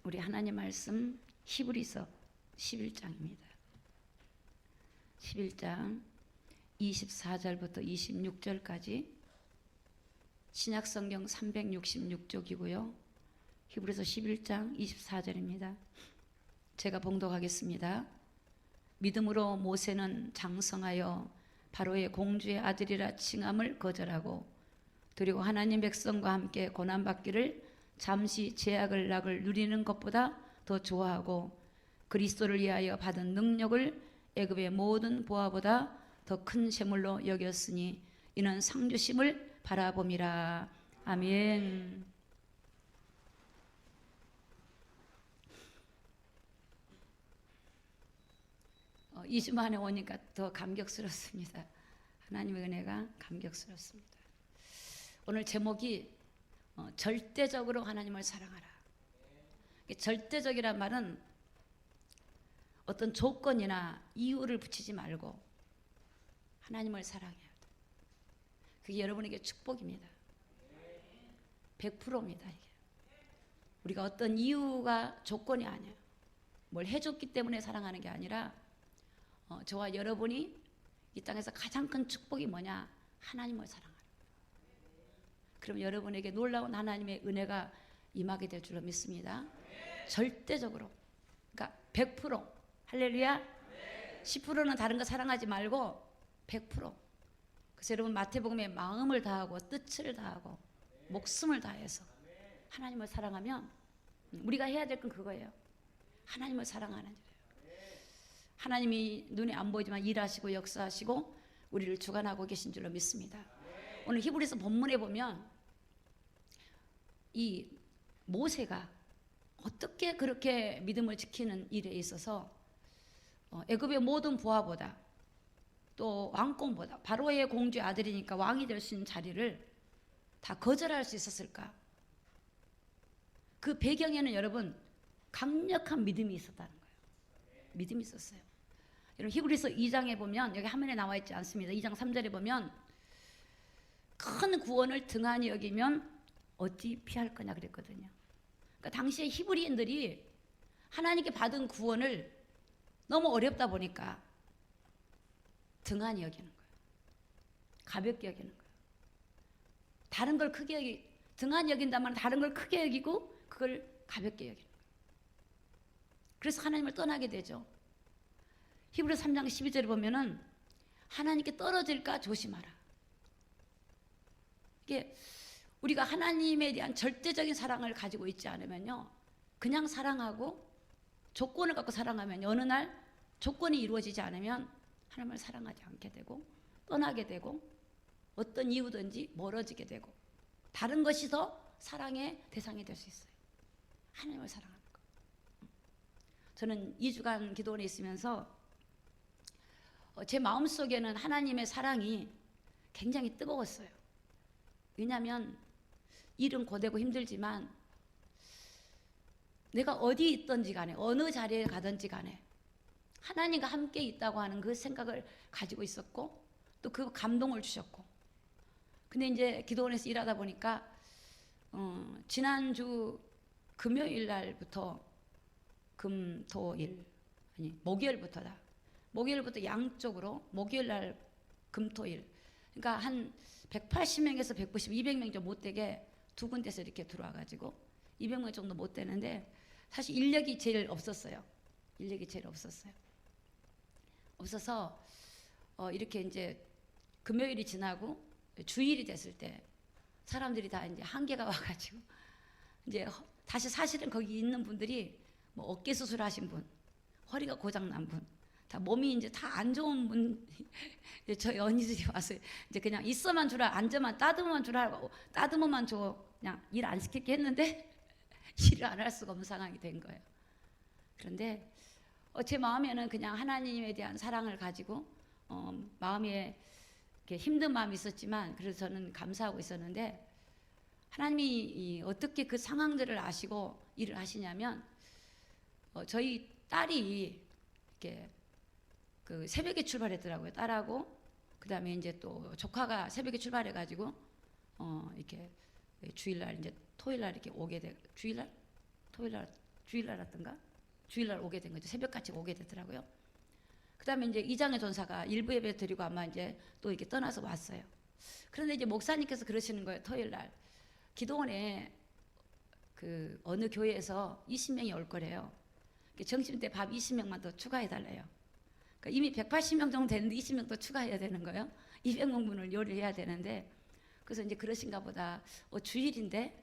우리 하나님 말씀 히브리서 11장입니다. 11장 24절부터 26절까지 신약성경 366쪽이고요. 히브리서 11장 24절입니다. 제가 봉독하겠습니다. 믿음으로 모세는 장성하여 바로의 공주의 아들이라 칭함을 거절하고 그리고 하나님 백성과 함께 고난받기를 잠시 제약을 낙을 누리는 것보다 더 좋아하고 그리스도를 위하여 받은 능력을 애굽의 모든 보화보다 더 큰 샘물로 여겼으니 이는 상주심을 바라봄이라. 아멘. 이 주 만에 오니까 더 감격스럽습니다. 하나님의 은혜가 감격스럽습니다. 오늘 제목이 절대적으로 하나님을 사랑하라. 절대적이란 말은 어떤 조건이나 이유를 붙이지 말고 하나님을 사랑해야 돼. 그게 여러분에게 축복입니다. 100%입니다. 이게 우리가 어떤 이유가 조건이 아니야. 뭘 해줬기 때문에 사랑하는 게 아니라 저와 여러분이 이 땅에서 가장 큰 축복이 뭐냐? 하나님을 사랑하라. 그럼 여러분에게 놀라운 하나님의 은혜가 임하게 될 줄로 믿습니다. 절대적으로, 그러니까 100%, 할렐루야. 10%는 다른 거 사랑하지 말고 100%. 그래서 여러분 마태복음에 마음을 다하고 뜻을 다하고 목숨을 다해서 하나님을 사랑하면 우리가 해야 될 건 그거예요. 하나님을 사랑하는 일이에요. 하나님이 눈에 안 보이지만 일하시고 역사하시고 우리를 주관하고 계신 줄로 믿습니다. 오늘 히브리서 본문에 보면 이 모세가 어떻게 그렇게 믿음을 지키는 일에 있어서 애굽의 모든 부하보다 또 왕권보다 바로의 공주의 아들이니까 왕이 될 수 있는 자리를 다 거절할 수 있었을까? 그 배경에는 여러분 강력한 믿음이 있었다는 거예요. 믿음이 있었어요. 여러분 히브리서 2장에 보면 여기 화면에 나와 있지 않습니다. 2장 3절에 보면 큰 구원을 등한히 여기면 어찌 피할 거냐 그랬거든요. 그러니까 당시에 히브리인들이 하나님께 받은 구원을 너무 어렵다 보니까 등한히 여기는 거예요. 가볍게 여기는 거예요. 다른 걸 크게 등한히 여긴다면 다른 걸 크게 여기고 그걸 가볍게 여기는 거예요. 그래서 하나님을 떠나게 되죠. 히브리서 3장 12절에 보면은 하나님께 떨어질까 조심하라. 이게 우리가 하나님에 대한 절대적인 사랑을 가지고 있지 않으면요, 그냥 사랑하고 조건을 갖고 사랑하면 어느 날 조건이 이루어지지 않으면 하나님을 사랑하지 않게 되고 떠나게 되고 어떤 이유든지 멀어지게 되고 다른 것이 더 사랑의 대상이 될 수 있어요. 하나님을 사랑하는 거. 저는 2주간 기도원에 있으면서 제 마음속에는 하나님의 사랑이 굉장히 뜨거웠어요. 왜냐하면 일은 고되고 힘들지만 내가 어디 있든지 간에 어느 자리에 가든지 간에 하나님과 함께 있다고 하는 그 생각을 가지고 있었고 또 그 감동을 주셨고, 근데 이제 기도원에서 일하다 보니까 지난주 금요일 날부터 목요일부터다. 목요일부터 양쪽으로 목요일 날 금토일, 그러니까 한 180명에서 190, 200명 정도 못 되게 두 군데서 이렇게 들어와가지고 200명 정도 못 되는데 사실 인력이 제일 없었어요. 없어서 이렇게 이제 금요일이 지나고 주일이 됐을 때 사람들이 다 이제 한계가 와가지고 이제 다시 사실은 거기 있는 분들이 뭐 어깨 수술하신 분, 허리가 고장난 분, 다 몸이 이제 다 안 좋은 분, 저희 언니들이 와서 이제 그냥 있어만 주라, 앉아만 따듬어만 주라, 따듬어만 줘, 그냥 일 안 시킬게 했는데 일을 안 할 수가 없는 상황이 된 거예요. 그런데 제 마음에는 그냥 하나님에 대한 사랑을 가지고 마음에 이렇게 힘든 마음이 있었지만 그래서 저는 감사하고 있었는데 하나님이 어떻게 그 상황들을 아시고 일을 하시냐면 저희 딸이 이렇게 그 새벽에 출발했더라고요. 딸하고 그다음에 이제 또 조카가 새벽에 출발해가지고 이렇게 주일날 이제 토요일날 이렇게 오게 돼. 주일날 토요일날 주일날이었던가? 주일날 오게 된 거죠. 새벽같이 오게 되더라고요. 그 다음에 이제 이장의 전사가 일부 예배 드리고 아마 이제 또 이렇게 떠나서 왔어요. 그런데 이제 목사님께서 그러시는 거예요. 토요일날 기도원에 그 어느 교회에서 20명이 올 거래요. 점심 때 밥 20명만 더 추가해 달래요. 그러니까 이미 180명 정도 되는데 20명 더 추가해야 되는 거예요. 200명분을 요리해야 되는데, 그래서 이제 그러신가 보다. 주일인데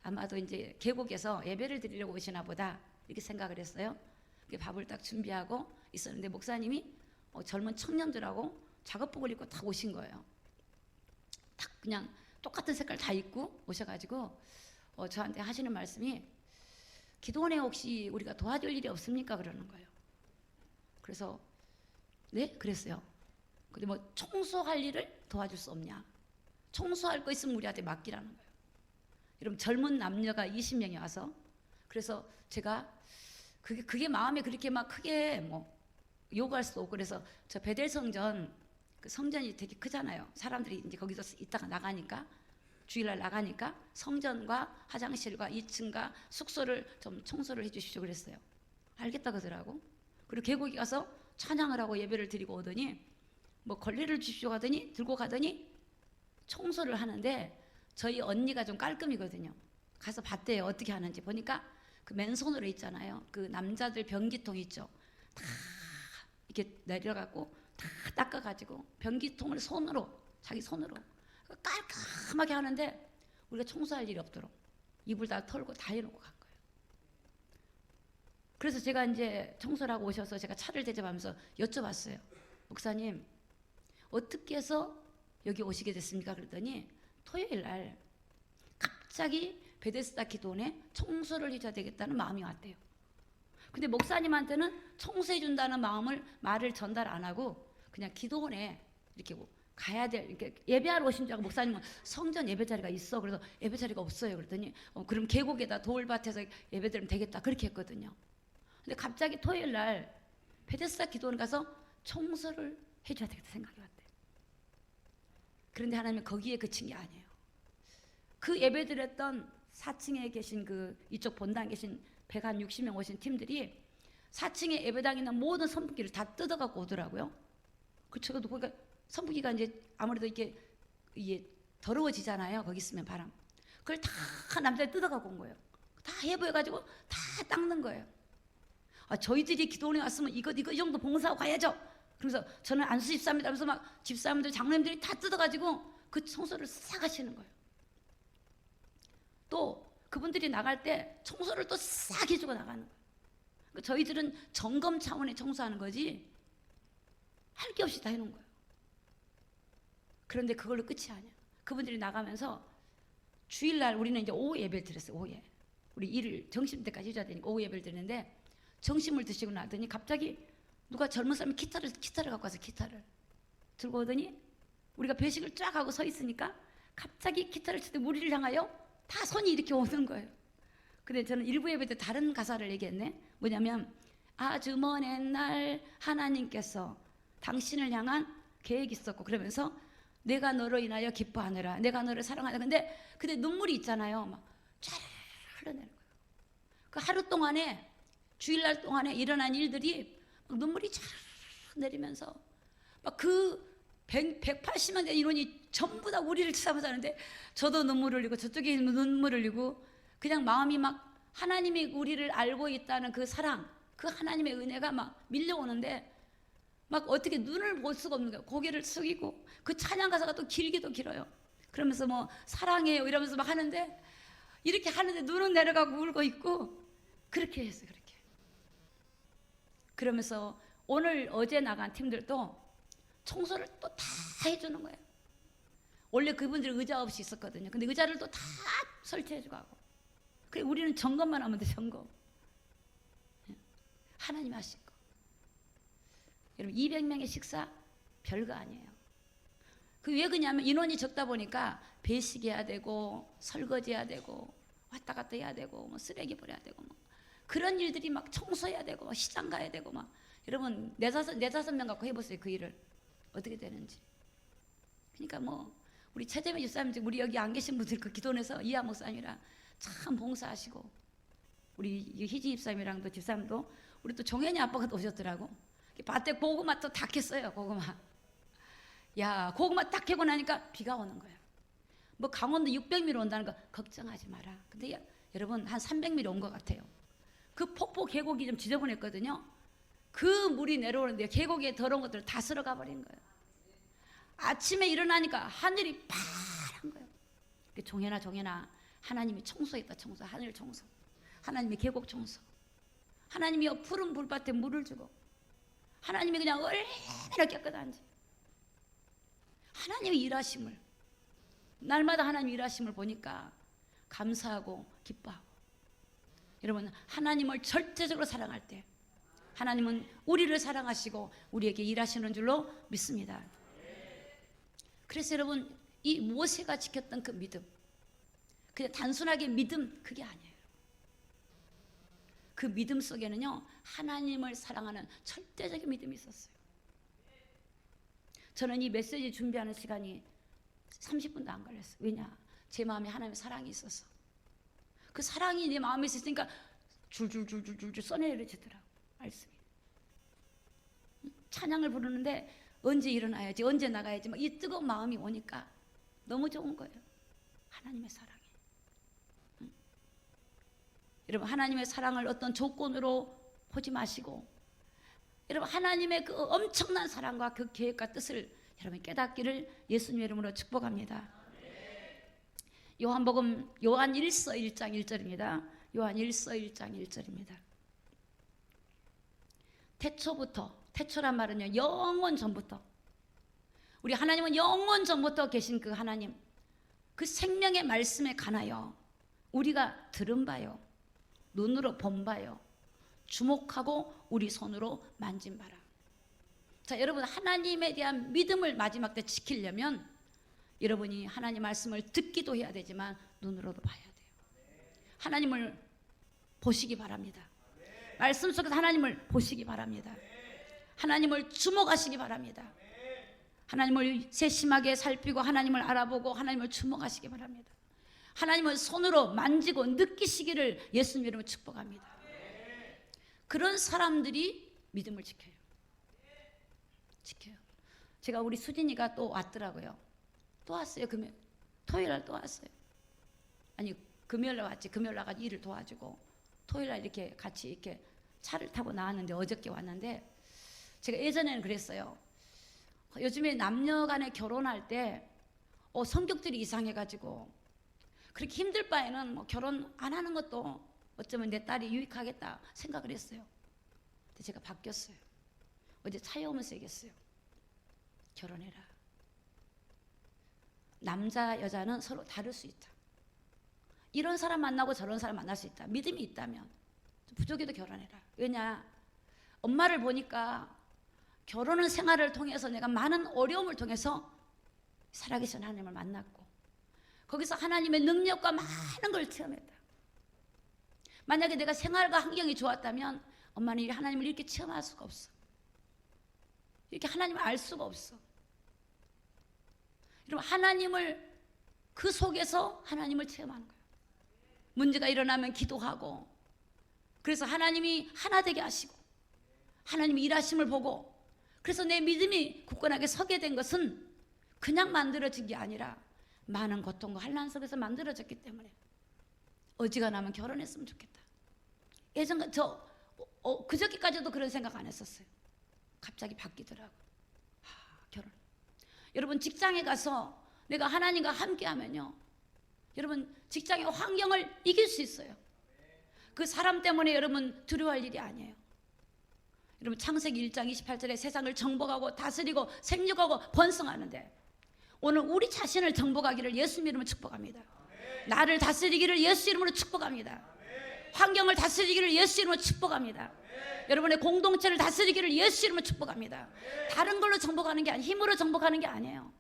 아마도 이제 계곡에서 예배를 드리려고 오시나 보다 이렇게 생각을 했어요. 밥을 딱 준비하고 있었는데 목사님이 젊은 청년들하고 작업복을 입고 딱 오신 거예요. 딱 그냥 똑같은 색깔 다 입고 오셔가지고 저한테 하시는 말씀이 기도원에 혹시 우리가 도와줄 일이 없습니까? 그러는 거예요. 그래서 네? 그랬어요. 근데 뭐 청소할 일을 도와줄 수 없냐? 청소할 거 있으면 우리한테 맡기라는 거예요. 여러분 젊은 남녀가 20명이 와서, 그래서 제가 그게 마음에 그렇게 막 크게 뭐 요구할 수도 없고, 그래서 저 베델 성전 그 성전이 되게 크잖아요. 사람들이 이제 거기서 있다가 나가니까, 주일날 나가니까 성전과 화장실과 2층과 숙소를 좀 청소를 해주십시오 그랬어요. 알겠다 그러더라고. 그리고 계곡에 가서 찬양을 하고 예배를 드리고 오더니 뭐 걸레를 주십시오 하더니 들고 가더니 청소를 하는데, 저희 언니가 좀 깔끔이거든요. 가서 봤대요. 어떻게 하는지. 보니까 그 맨손으로 있잖아요. 그 남자들 변기통 있죠. 다 이렇게 내려가고 다 닦아가지고 변기통을 손으로, 자기 손으로 깔끔하게 하는데 우리가 청소할 일이 없도록 이불 다 털고 다 해놓고 간 거예요. 그래서 제가 이제 청소를 하고 오셔서 제가 차를 대접하면서 여쭤봤어요. 목사님 어떻게 해서 여기 오시게 됐습니까? 그랬더니 토요일 날 갑자기 베데스다 기도원에 청소를 해줘야 되겠다는 마음이 왔대요. 근데 목사님한테는 청소해 준다는 말을 전달 안 하고 그냥 기도원에 이렇게 가야 될, 이렇게 예배하러 오신 줄 알고, 목사님은 성전 예배 자리가 있어. 그래서 예배 자리가 없어요. 그랬더니 그럼 계곡에다 돌밭에서 예배 드리면 되겠다. 그렇게 했거든요. 근데 갑자기 토요일 날 베데스다 기도원 가서 청소를 해줘야 되겠다 생각이 왔대요. 그런데 하나님은 거기에 그친 게 아니에요. 그 예배 드렸던 4층에 계신 그 이쪽 본당 계신 160명 오신 팀들이 4층에 예배당에 있는 모든 선풍기를 다 뜯어갖고 오더라고요. 그쪽도 그러니까 선풍기가 이제 아무래도 이게 더러워지잖아요. 거기 있으면 바람. 그걸 다 남자들이 뜯어갖고 온 거예요. 다 해보여가지고 다 닦는 거예요. 저희들이 기도원에 왔으면 이거 이 정도 봉사하고 가야죠. 그래서 저는 안수 집사입니다 하면서 막 집사님들 장로님들이 다 뜯어가지고 그 청소를 싹 하시는 거예요. 또 그분들이 나갈 때 청소를 또 싹 해주고 나가는 거예요. 그러니까 저희들은 점검 차원에 청소하는 거지 할 게 없이 다 해놓은 거예요. 그런데 그걸로 끝이 아니야. 그분들이 나가면서 주일날 우리는 이제 오후 예배를 드렸어요. 오후에 우리 일을 점심 때까지 해줘야 되니까 오후 예배를 드리는데, 점심을 드시고 나더니 갑자기 누가 젊은 사람이 기타를 갖고 와서 기타를 들고 오더니 우리가 배식을 쫙 하고 서 있으니까 갑자기 기타를 칠 때 우리를 향하여 다 손이 이렇게 오는 거예요. 근데 저는 일부 예배 때 다른 가사를 얘기했네. 뭐냐면 아주 먼 옛날 하나님께서 당신을 향한 계획이 있었고, 그러면서 내가 너로 인하여 기뻐하느라, 내가 너를 사랑하느라. 근데 눈물이 있잖아요. 막 쫙 흘러내는 거예요. 그 하루 동안에, 주일날 동안에 일어난 일들이 막 눈물이 쫙 내리면서 막 그 180만 대 인원이 전부 다 우리를 쳐다보면서 하는데, 저도 눈물을 흘리고 저쪽에 눈물을 흘리고, 그냥 마음이 막 하나님이 우리를 알고 있다는 그 사랑, 그 하나님의 은혜가 막 밀려오는데 막 어떻게 눈을 볼 수가 없는 거예요. 고개를 숙이고, 그 찬양 가사가 또 길기도 길어요. 그러면서 뭐 사랑해요 이러면서 막 하는데, 이렇게 하는데 눈은 내려가고 울고 있고, 그렇게 했어요. 그렇게. 그러면서 오늘 어제 나간 팀들도 청소를 또 다 해주는 거예요. 원래 그분들이 의자 없이 있었거든요. 근데 의자를 또 다 설치해주고 하고. 그래 우리는 점검만 하면 돼. 점검. 하나님 하신 거. 여러분 200명의 식사 별거 아니에요. 그 왜 그러냐면 인원이 적다 보니까 배식해야 되고 설거지해야 되고 왔다 갔다 해야 되고 뭐 쓰레기 버려야 되고 뭐 그런 일들이 막 청소해야 되고 막 시장 가야 되고 막. 여러분 네다섯 명 갖고 해보세요. 그 일을 어떻게 되는지. 그러니까 뭐 우리 최재미 집사님, 우리 여기 안 계신 분들 그 기도원에서 이하 목사님이랑 참 봉사하시고 우리 희지 집사님이랑도 집사님도 우리 또 종현이 아빠가 또 오셨더라고. 밭에 고구마 또 다 캤어요. 고구마. 야, 고구마 딱 캐고 나니까 비가 오는 거야. 뭐 강원도 600mm 온다는 거 걱정하지 마라. 근데 여러분 한 300mm 온 것 같아요. 그 폭포 계곡이 좀 지저분했거든요. 그 물이 내려오는데 계곡에 더러운 것들 다 쓸어가 버린 거예요. 아침에 일어나니까 하늘이 파란 거예요. 종현아 하나님이 청소했다. 청소. 하늘 청소. 하나님이 계곡 청소. 하나님이 푸른 물밭에 물을 주고 하나님이 그냥 얼마나 깨끗한지 하나님의 일하심을 날마다 하나님 일하심을 보니까 감사하고 기뻐하고. 여러분 하나님을 절대적으로 사랑할 때 하나님은 우리를 사랑하시고 우리에게 일하시는 줄로 믿습니다. 그래서 여러분 이 모세가 지켰던 그 믿음, 그냥 단순하게 믿음 그게 아니에요. 그 믿음 속에는요 하나님을 사랑하는 절대적인 믿음이 있었어요. 저는 이 메시지 준비하는 시간이 30분도 안 걸렸어요. 왜냐? 제 마음에 하나님의 사랑이 있어서. 그 사랑이 내 마음에 있으니까 줄줄줄줄줄 써내려지더라고 말씀이. 찬양을 부르는데 언제 일어나야지, 언제 나가야지 막 이 뜨거운 마음이 오니까 너무 좋은 거예요. 하나님의 사랑이. 여러분 하나님의 사랑을 어떤 조건으로 보지 마시고 여러분 하나님의 그 엄청난 사랑과 그 계획과 뜻을 여러분 깨닫기를 예수님의 이름으로 축복합니다. 요한복음 요한 1서 1장 1절입니다. 요한 1서 1장 1절입니다. 태초부터, 태초란 말은요 영원 전부터, 우리 하나님은 영원 전부터 계신 그 하나님, 그 생명의 말씀에 관하여 우리가 들은 바요, 눈으로 본 바요, 주목하고 우리 손으로 만진 바라. 자, 여러분 하나님에 대한 믿음을 마지막 때 지키려면 여러분이 하나님 말씀을 듣기도 해야 되지만 눈으로도 봐야 돼요. 하나님을 보시기 바랍니다. 말씀 속에서 하나님을 보시기 바랍니다. 하나님을 주목하시기 바랍니다. 하나님을 세심하게 살피고 하나님을 알아보고 하나님을 주목하시기 바랍니다. 하나님을 손으로 만지고 느끼시기를 예수님 이름으로 축복합니다. 그런 사람들이 믿음을 지켜요. 지켜요. 제가 우리 수진이가 또 왔더라고요. 또 왔어요. 토요일날 또 왔어요. 아니 금요일날 왔지. 금요일 나가지고 일을 도와주고 토요일날 이렇게 같이 이렇게 차를 타고 나왔는데 어저께 왔는데 제가 예전에는 그랬어요. 요즘에 남녀간에 결혼할 때 성격들이 이상해가지고 그렇게 힘들 바에는 뭐 결혼 안 하는 것도 어쩌면 내 딸이 유익하겠다 생각을 했어요. 근데 제가 바뀌었어요. 어제 차에 오면서 얘기했어요. 결혼해라. 남자 여자는 서로 다를 수 있다. 이런 사람 만나고 저런 사람 만날 수 있다. 믿음이 있다면 부족해도 결혼해라. 왜냐? 엄마를 보니까 결혼은 생활을 통해서 내가 많은 어려움을 통해서 살아계신 하나님을 만났고 거기서 하나님의 능력과 많은 걸 체험했다. 만약에 내가 생활과 환경이 좋았다면 엄마는 하나님을 이렇게 체험할 수가 없어. 이렇게 하나님을 알 수가 없어. 여러분 하나님을 그 속에서 하나님을 체험하는 거예요. 문제가 일어나면 기도하고 그래서 하나님이 하나 되게 하시고 하나님이 일하심을 보고 그래서 내 믿음이 굳건하게 서게 된 것은 그냥 만들어진 게 아니라 많은 고통과 환난 속에서 만들어졌기 때문에 어지간하면 결혼했으면 좋겠다. 예전 그저께까지도 그런 생각 안 했었어요. 갑자기 바뀌더라고. 결혼. 여러분 직장에 가서 내가 하나님과 함께하면요, 여러분 직장의 환경을 이길 수 있어요. 그 사람 때문에 여러분 두려워할 일이 아니에요. 여러분 창세기 1장 28절에 세상을 정복하고 다스리고 생육하고 번성하는데 오늘 우리 자신을 정복하기를 예수님 이름으로 축복합니다. 나를 다스리기를 예수 이름으로 축복합니다. 환경을 다스리기를 예수 이름으로 축복합니다. 여러분의 공동체를 다스리기를 예수 이름으로 축복합니다. 다른 걸로 정복하는 게 아니에요. 힘으로 정복하는 게 아니에요.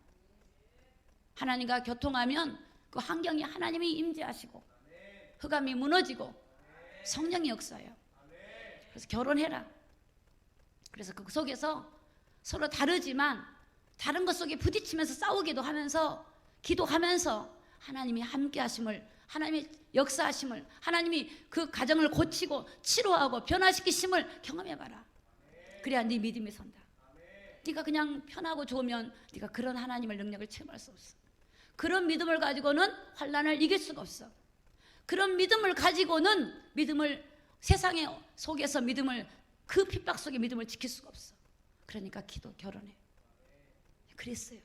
하나님과 교통하면 그 환경이 하나님이 임재하시고 흑암이 무너지고 성령이 역사해요. 그래서 결혼해라. 그래서 그 속에서 서로 다르지만 다른 것 속에 부딪히면서 싸우기도 하면서 기도하면서 하나님이 함께 하심을 하나님의 역사하심을, 하나님이 그 가정을 고치고 치료하고 변화시키심을 경험해봐라. 그래야 네 믿음이 선다. 네가 그냥 편하고 좋으면 네가 그런 하나님의 능력을 체험할 수 없어. 그런 믿음을 가지고는 환난을 이길 수가 없어. 그런 믿음을 가지고는 믿음을 세상의 속에서 믿음을, 그 핍박 속에 믿음을 지킬 수가 없어. 그러니까 기도, 결혼해. 그랬어요.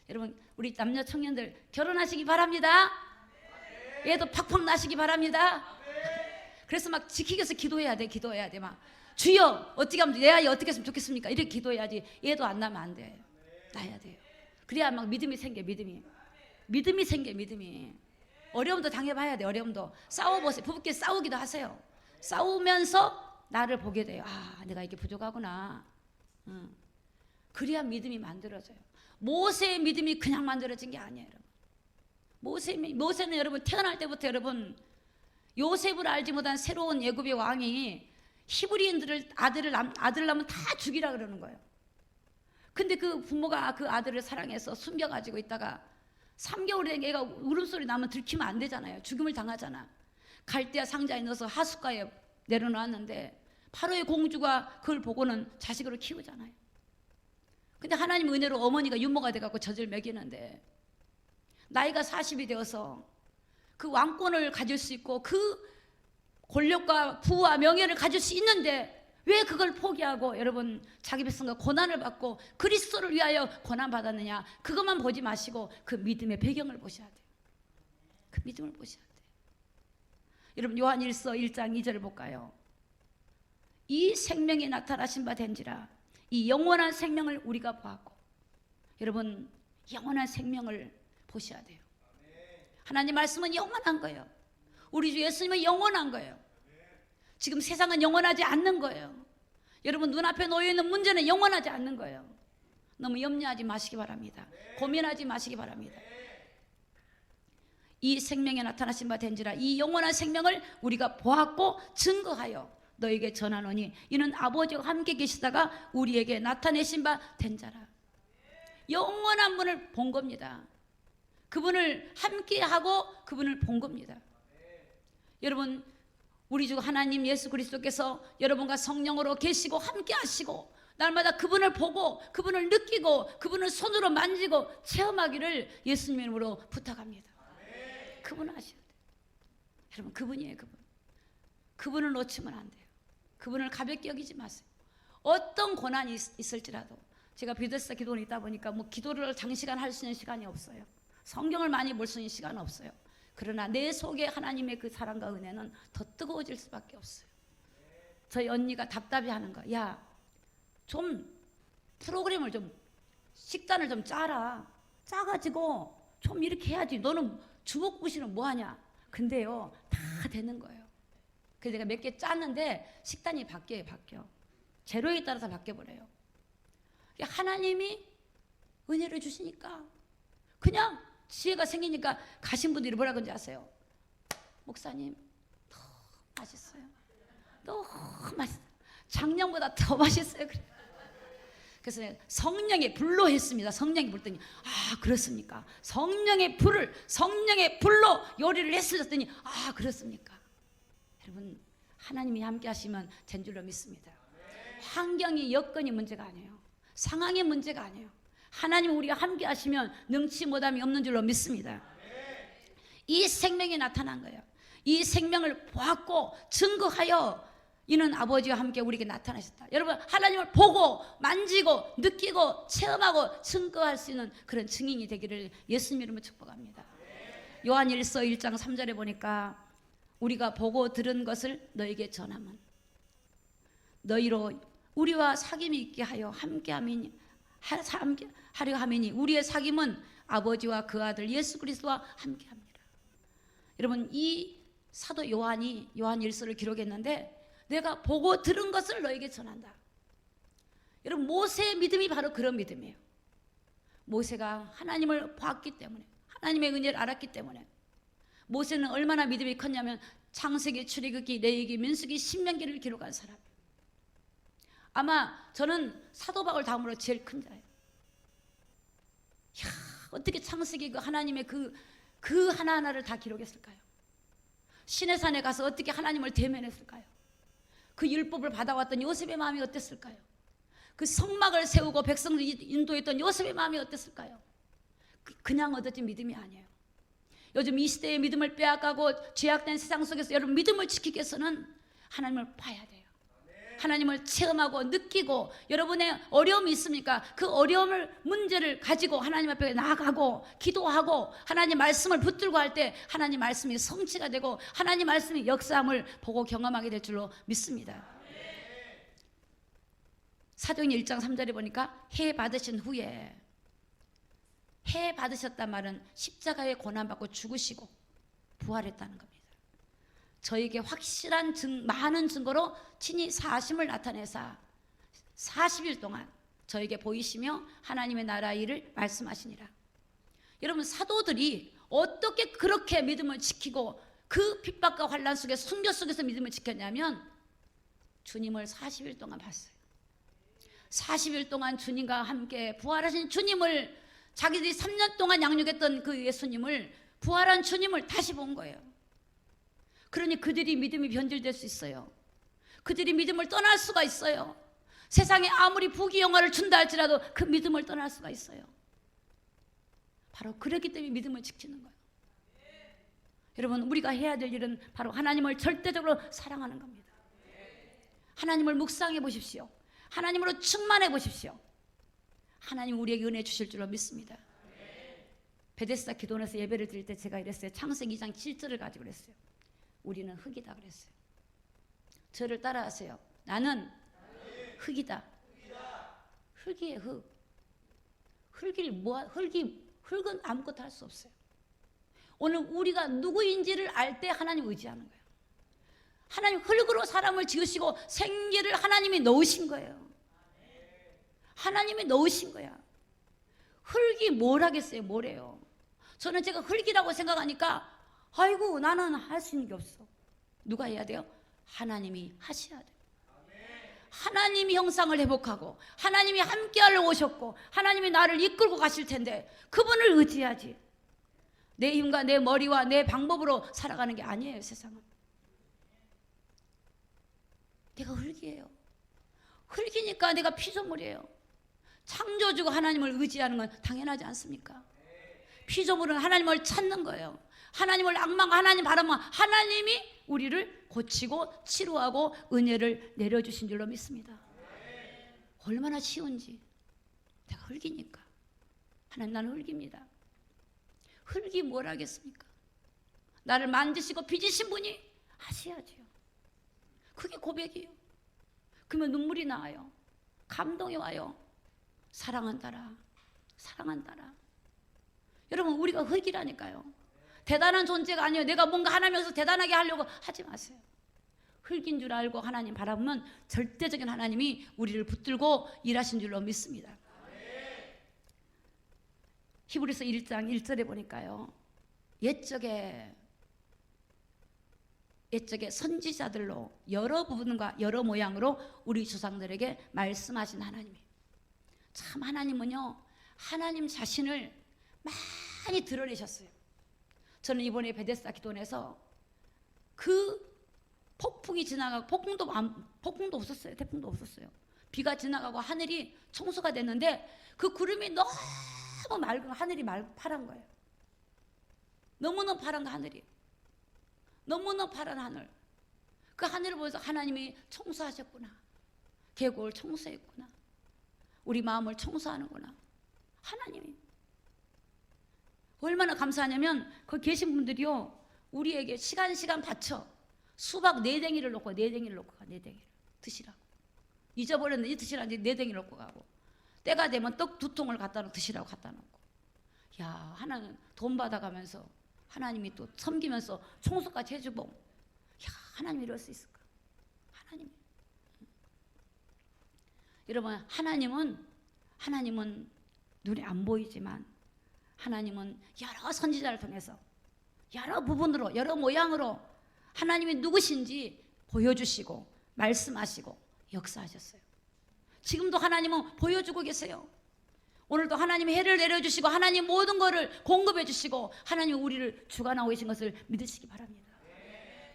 여러분, 우리 남녀 청년들 결혼하시기 바랍니다. 얘도 팍팍 나시기 바랍니다. 그래서 막 지키기 위해서 기도해야 돼. 기도해야 돼. 막 주여 어떻게 하면 내 아이 어떻게 했으면 좋겠습니까? 이렇게 기도해야지. 얘도 안 나면 안 돼. 나야 돼요. 그래야 막 믿음이 생겨. 믿음이 생겨. 믿음이. 어려움도 당해봐야 돼. 어려움도 싸워보세요. 부부끼리 싸우기도 하세요. 싸우면서 나를 보게 돼요. 아, 내가 이게 부족하구나. 그래야 믿음이 만들어져요. 모세의 믿음이 그냥 만들어진 게 아니에요, 여러분. 모세는 여러분 태어날 때부터 여러분 요셉을 알지 못한 새로운 애굽의 왕이 히브리인들을 아들을 낳으면 다 죽이라 그러는 거예요. 근데 그 부모가 그 아들을 사랑해서 숨겨가지고 있다가 3개월 된 애가 울음소리 나면 들키면 안 되잖아요. 죽음을 당하잖아. 갈대아 상자에 넣어서 하숫가에 내려놓았는데 파로의 공주가 그걸 보고는 자식으로 키우잖아요. 근데 하나님 은혜로 어머니가 유모가 돼갖고 젖을 먹이는데 나이가 40이 되어서 그 왕권을 가질 수 있고 그 권력과 부와 명예를 가질 수 있는데 왜 그걸 포기하고 여러분 자기 백성과 고난을 받고 그리스도를 위하여 고난받았느냐, 그것만 보지 마시고 그 믿음의 배경을 보셔야 돼요. 그 믿음을 보셔야 돼요. 여러분 요한일서 1장 2절을 볼까요? 이 생명이 나타나신 바 된지라 이 영원한 생명을 우리가 보았고. 여러분 영원한 생명을 보셔야 돼요. 하나님 말씀은 영원한 거예요. 우리 주 예수님은 영원한 거예요. 지금 세상은 영원하지 않는 거예요. 여러분 눈앞에 놓여있는 문제는 영원하지 않는 거예요. 너무 염려하지 마시기 바랍니다. 고민하지 마시기 바랍니다. 이 생명에 나타나신 바 된지라 이 영원한 생명을 우리가 보았고 증거하여 너에게 전하노니 이는 아버지와 함께 계시다가 우리에게 나타내신 바 된 자라. 영원한 분을 본 겁니다. 그분을 함께하고 그분을 본 겁니다. 여러분 우리 주 하나님 예수 그리스도께서 여러분과 성령으로 계시고 함께 하시고 날마다 그분을 보고 그분을 느끼고 그분을 손으로 만지고 체험하기를 예수님 이름으로 부탁합니다. 그분을 하셔야 돼요. 여러분 그분이에요. 그분을 놓치면 안 돼요. 그분을 가볍게 여기지 마세요. 어떤 고난이 있을지라도 제가 베데스다 기도원에 있다 보니까 뭐 기도를 장시간 할 수 있는 시간이 없어요. 성경을 많이 볼 수 있는 시간은 없어요. 그러나 내 속에 하나님의 그 사랑과 은혜는 더 뜨거워질 수밖에 없어요. 저희 언니가 답답해하는 거야. 야, 좀 프로그램을 좀 식단을 좀 짜라. 짜가지고 좀 이렇게 해야지. 너는 주먹부시는 뭐하냐. 근데요 다 되는 거예요. 그래서 내가 몇 개 짰는데 식단이 바뀌어. 재료에 따라서 바뀌어버려요. 하나님이 은혜를 주시니까 그냥 지혜가 생기니까 가신 분들이 뭐라 그런지 아세요? 목사님 너무 맛있어요. 너무 맛있어요. 작년보다 더 맛있어요. 그래서 성령의 불로 했습니다. 성령이 불더니 아 그렇습니까? 성령의 불로 요리를 했으셨더니 아 그렇습니까? 여러분 하나님이 함께 하시면 된 줄로 믿습니다. 환경이 여건이 문제가 아니에요. 상황의 문제가 아니에요. 하나님 우리가 함께 하시면 능치 못함이 없는 줄로 믿습니다. 이 생명이 나타난 거예요. 이 생명을 보았고 증거하여 이는 아버지와 함께 우리에게 나타나셨다. 여러분 하나님을 보고 만지고 느끼고 체험하고 증거할 수 있는 그런 증인이 되기를 예수님 이름으로 축복합니다. 요한일서 1장 3절에 보니까 우리가 보고 들은 것을 너에게 전하면 너희로 우리와 사귐이 있게 하여 함께하며 하려 하매니 우리의 사귐은 아버지와 그 아들 예수 그리스도와 함께합니다. 여러분 이 사도 요한이 요한일서를 기록했는데 내가 보고 들은 것을 너에게 전한다. 여러분 모세의 믿음이 바로 그런 믿음이에요. 모세가 하나님을 봤기 때문에 하나님의 은혜를 알았기 때문에 모세는 얼마나 믿음이 컸냐면 창세기, 출애굽기, 레위기, 민수기, 신명기를 기록한 사람이에요. 아마 저는 사도 바울 다음으로 제일 큰 자예요. 이야, 어떻게 창세기 그 하나님의 그 그 하나하나를 다 기록했을까요? 시내산에 가서 어떻게 하나님을 대면했을까요? 그 율법을 받아왔던 요셉의 마음이 어땠을까요? 그 성막을 세우고 백성을 인도했던 요셉의 마음이 어땠을까요? 그냥 얻어진 믿음이 아니에요. 요즘 이 시대의 믿음을 빼앗가고 죄악된 세상 속에서 여러분 믿음을 지키기 위해서는 하나님을 봐야 돼요. 하나님을 체험하고 느끼고, 여러분의 어려움이 있습니까? 그 어려움을 문제를 가지고 하나님 앞에 나아가고 기도하고 하나님 말씀을 붙들고 할 때 하나님 말씀이 성취가 되고 하나님 말씀이 역사함을 보고 경험하게 될 줄로 믿습니다. 사도행전 1장 3절에 보니까 해 받으신 후에, 해 받으셨단 말은 십자가에 고난받고 죽으시고 부활했다는 겁니다. 저에게 확실한 많은 증거로 친히 사심을 나타내사 40일 동안 저에게 보이시며 하나님의 나라 일을 말씀하시니라. 여러분, 사도들이 어떻게 그렇게 믿음을 지키고 그 핍박과 환난 속에서 순교 속에서 믿음을 지켰냐면 주님을 40일 동안 봤어요. 40일 동안 주님과 함께 부활하신 주님을, 자기들이 3년 동안 양육했던 그 예수님을, 부활한 주님을 다시 본 거예요. 그러니 그들이 믿음이 변질될 수 있어요. 그들이 믿음을 떠날 수가 있어요. 세상에 아무리 부귀영화를 준다 할지라도 그 믿음을 떠날 수가 있어요. 바로 그렇기 때문에 믿음을 지키는 거예요. 여러분, 우리가 해야 될 일은 바로 하나님을 절대적으로 사랑하는 겁니다. 하나님을 묵상해 보십시오. 하나님으로 충만해 보십시오. 하나님 우리에게 은혜 주실 줄로 믿습니다. 베데스다 기도원에서 예배를 드릴 때 제가 이랬어요. 창세기 2장 7절을 가지고 그랬어요. 우리는 흙이다 그랬어요. 저를 따라하세요. 나는 흙이다. 흙이에요, 흙. 흙은 아무것도 할 수 없어요. 오늘 우리가 누구인지를 알 때 하나님 의지하는 거예요. 하나님 흙으로 사람을 지으시고 생기를 하나님이 넣으신 거예요. 하나님이 넣으신 거야. 흙이 뭘 하겠어요? 뭐래요? 저는 제가 흙이라고 생각하니까 아이고 나는 할 수 있는 게 없어. 누가 해야 돼요? 하나님이 하셔야 돼요. 하나님이 형상을 회복하고 하나님이 함께하러 오셨고 하나님이 나를 이끌고 가실 텐데 그분을 의지하지, 내 힘과 내 머리와 내 방법으로 살아가는 게 아니에요. 세상은 내가 흙이에요. 흙이니까 내가 피조물이에요. 창조주고 하나님을 의지하는 건 당연하지 않습니까? 피조물은 하나님을 찾는 거예요. 하나님을 악망과 하나님 바라면 하나님이 우리를 고치고 치료하고 은혜를 내려주신 줄로 믿습니다. 얼마나 쉬운지. 내가 흙이니까. 하나님, 나는 흙입니다. 흙이 뭘 하겠습니까? 나를 만드시고 빚으신 분이 하셔야지요. 그게 고백이에요. 그러면 눈물이 나와요. 감동이 와요. 사랑한다라, 사랑한다라. 여러분, 우리가 흙이라니까요. 대단한 존재가 아니에요. 내가 뭔가 하나님에서 대단하게 하려고 하지 마세요. 흙인 줄 알고 하나님 바라보면 절대적인 하나님이 우리를 붙들고 일하신 줄로 믿습니다. 히브리서 1장 1절에 보니까요, 옛적에 선지자들로 여러 부분과 여러 모양으로 우리 조상들에게 말씀하신 하나님이, 참 하나님은요, 하나님 자신을 많이 드러내셨어요. 저는 이번에 베데스다 기도원에서 그 폭풍이 지나가고, 폭풍도 없었어요. 태풍도 없었어요. 비가 지나가고 하늘이 청소가 됐는데 그 구름이 너무 맑은, 하늘이 파란 거예요. 너무너무 파란 거, 하늘이 너무너무 파란 하늘. 그 하늘을 보면서 하나님이 청소하셨구나, 계곡을 청소했구나, 우리 마음을 청소하는구나. 하나님이 얼마나 감사하냐면 거기 계신 분들이요, 우리에게 시간 바쳐 수박 4댕이를 놓고 4댕이를 놓고 가. 4댕이를 드시라고. 잊어버렸는데 드시라고 4댕이를 놓고 가고, 때가 되면 떡 2통을 갖다 놓고 드시라고 갖다 놓고. 야, 하나는 돈 받아가면서 하나님이 또 섬기면서 청소까지 해주고, 야, 하나님이 이럴 수 있을까? 하나님이. 여러분, 하나님은 눈에 안 보이지만 하나님은 여러 선지자를 통해서 여러 부분으로, 여러 모양으로 하나님이 누구신지 보여주시고 말씀하시고 역사하셨어요. 지금도 하나님은 보여주고 계세요. 오늘도 하나님이 해를 내려주시고 하나님 모든 것을 공급해 주시고 하나님 우리를 주관하고 계신 것을 믿으시기 바랍니다.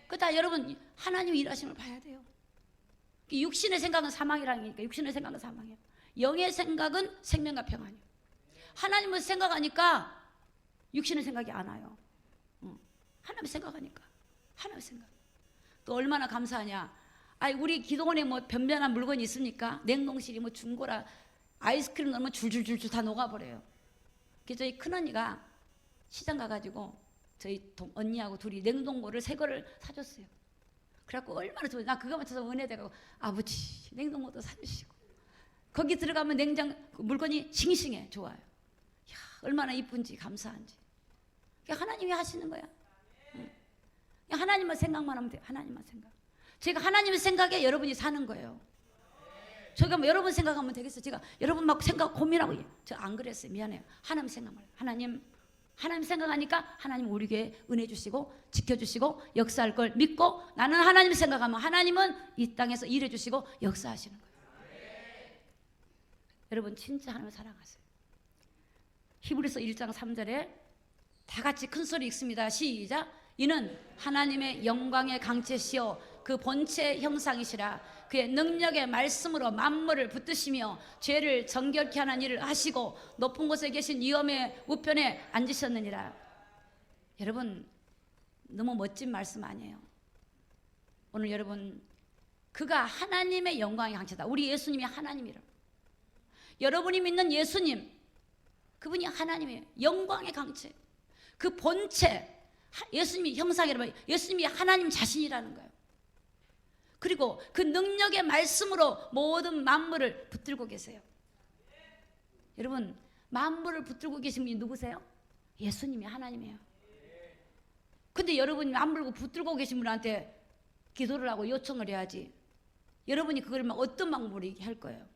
그다 여러분 하나님 일하심을 봐야 돼요. 육신의 생각은 사망이라니까. 육신의 생각은 사망이에요. 영의 생각은 생명과 평안이에요. 하나님을 생각하니까 육신의 생각이 안 와요. 하나님 생각하니까. 하나님 생각. 또 얼마나 감사하냐. 아이 우리 기도원에 뭐 변변한 물건이 있습니까? 냉동실이 뭐 중고라 아이스크림 넣으면 줄줄줄줄 다 녹아버려요. 그래서 저희 큰언니가 시장 가가지고 저희 언니하고 둘이 냉동고를 새 거를 사줬어요. 그래갖고 얼마나 좋아요. 나 그거 맞춰서 은혜되고 아버지 냉동고도 사주시고 거기 들어가면 물건이 싱싱해. 좋아요. 이야, 얼마나 이쁜지 감사한지. 하나님이 하시는 거야. 하나님만 생각만 하면 돼요. 하나님만 생각. 제가 하나님의 생각에 여러분이 사는 거예요. 제가 뭐 여러분 생각하면 되겠어요. 제가 여러분 막 생각 고민하고 저 안 그랬어요. 미안해요. 하나님 생각만 해요. 하나님 생각하니까 하나님 우리 교회 은혜 주시고 지켜주시고 역사할 걸 믿고 나는 하나님 생각하면 하나님은 이 땅에서 일해 주시고 역사하시는 거예요. 여러분 진짜 하나님을 사랑하세요. 히브리서 1장 3절에 다 같이 큰 소리 읽습니다. 시작. 이는 하나님의 영광의 강체시요 그 본체의 형상이시라. 그의 능력의 말씀으로 만물을 붙드시며 죄를 정결케 하는 일을 하시고 높은 곳에 계신 위엄의 우편에 앉으셨느니라. 여러분 너무 멋진 말씀 아니에요? 오늘 여러분 그가 하나님의 영광의 강체다. 우리 예수님이 하나님이라. 여러분이 믿는 예수님 그분이 하나님의 영광의 강체, 그 본체, 예수님이 형상이라면 예수님이 하나님 자신이라는 거예요. 그리고 그 능력의 말씀으로 모든 만물을 붙들고 계세요. 여러분 만물을 붙들고 계신 분이 누구세요? 예수님이 하나님이에요. 근데 여러분이 만물을 붙들고 계신 분한테 기도를 하고 요청을 해야지. 여러분이 그걸 막 어떤 방법으로 할 거예요?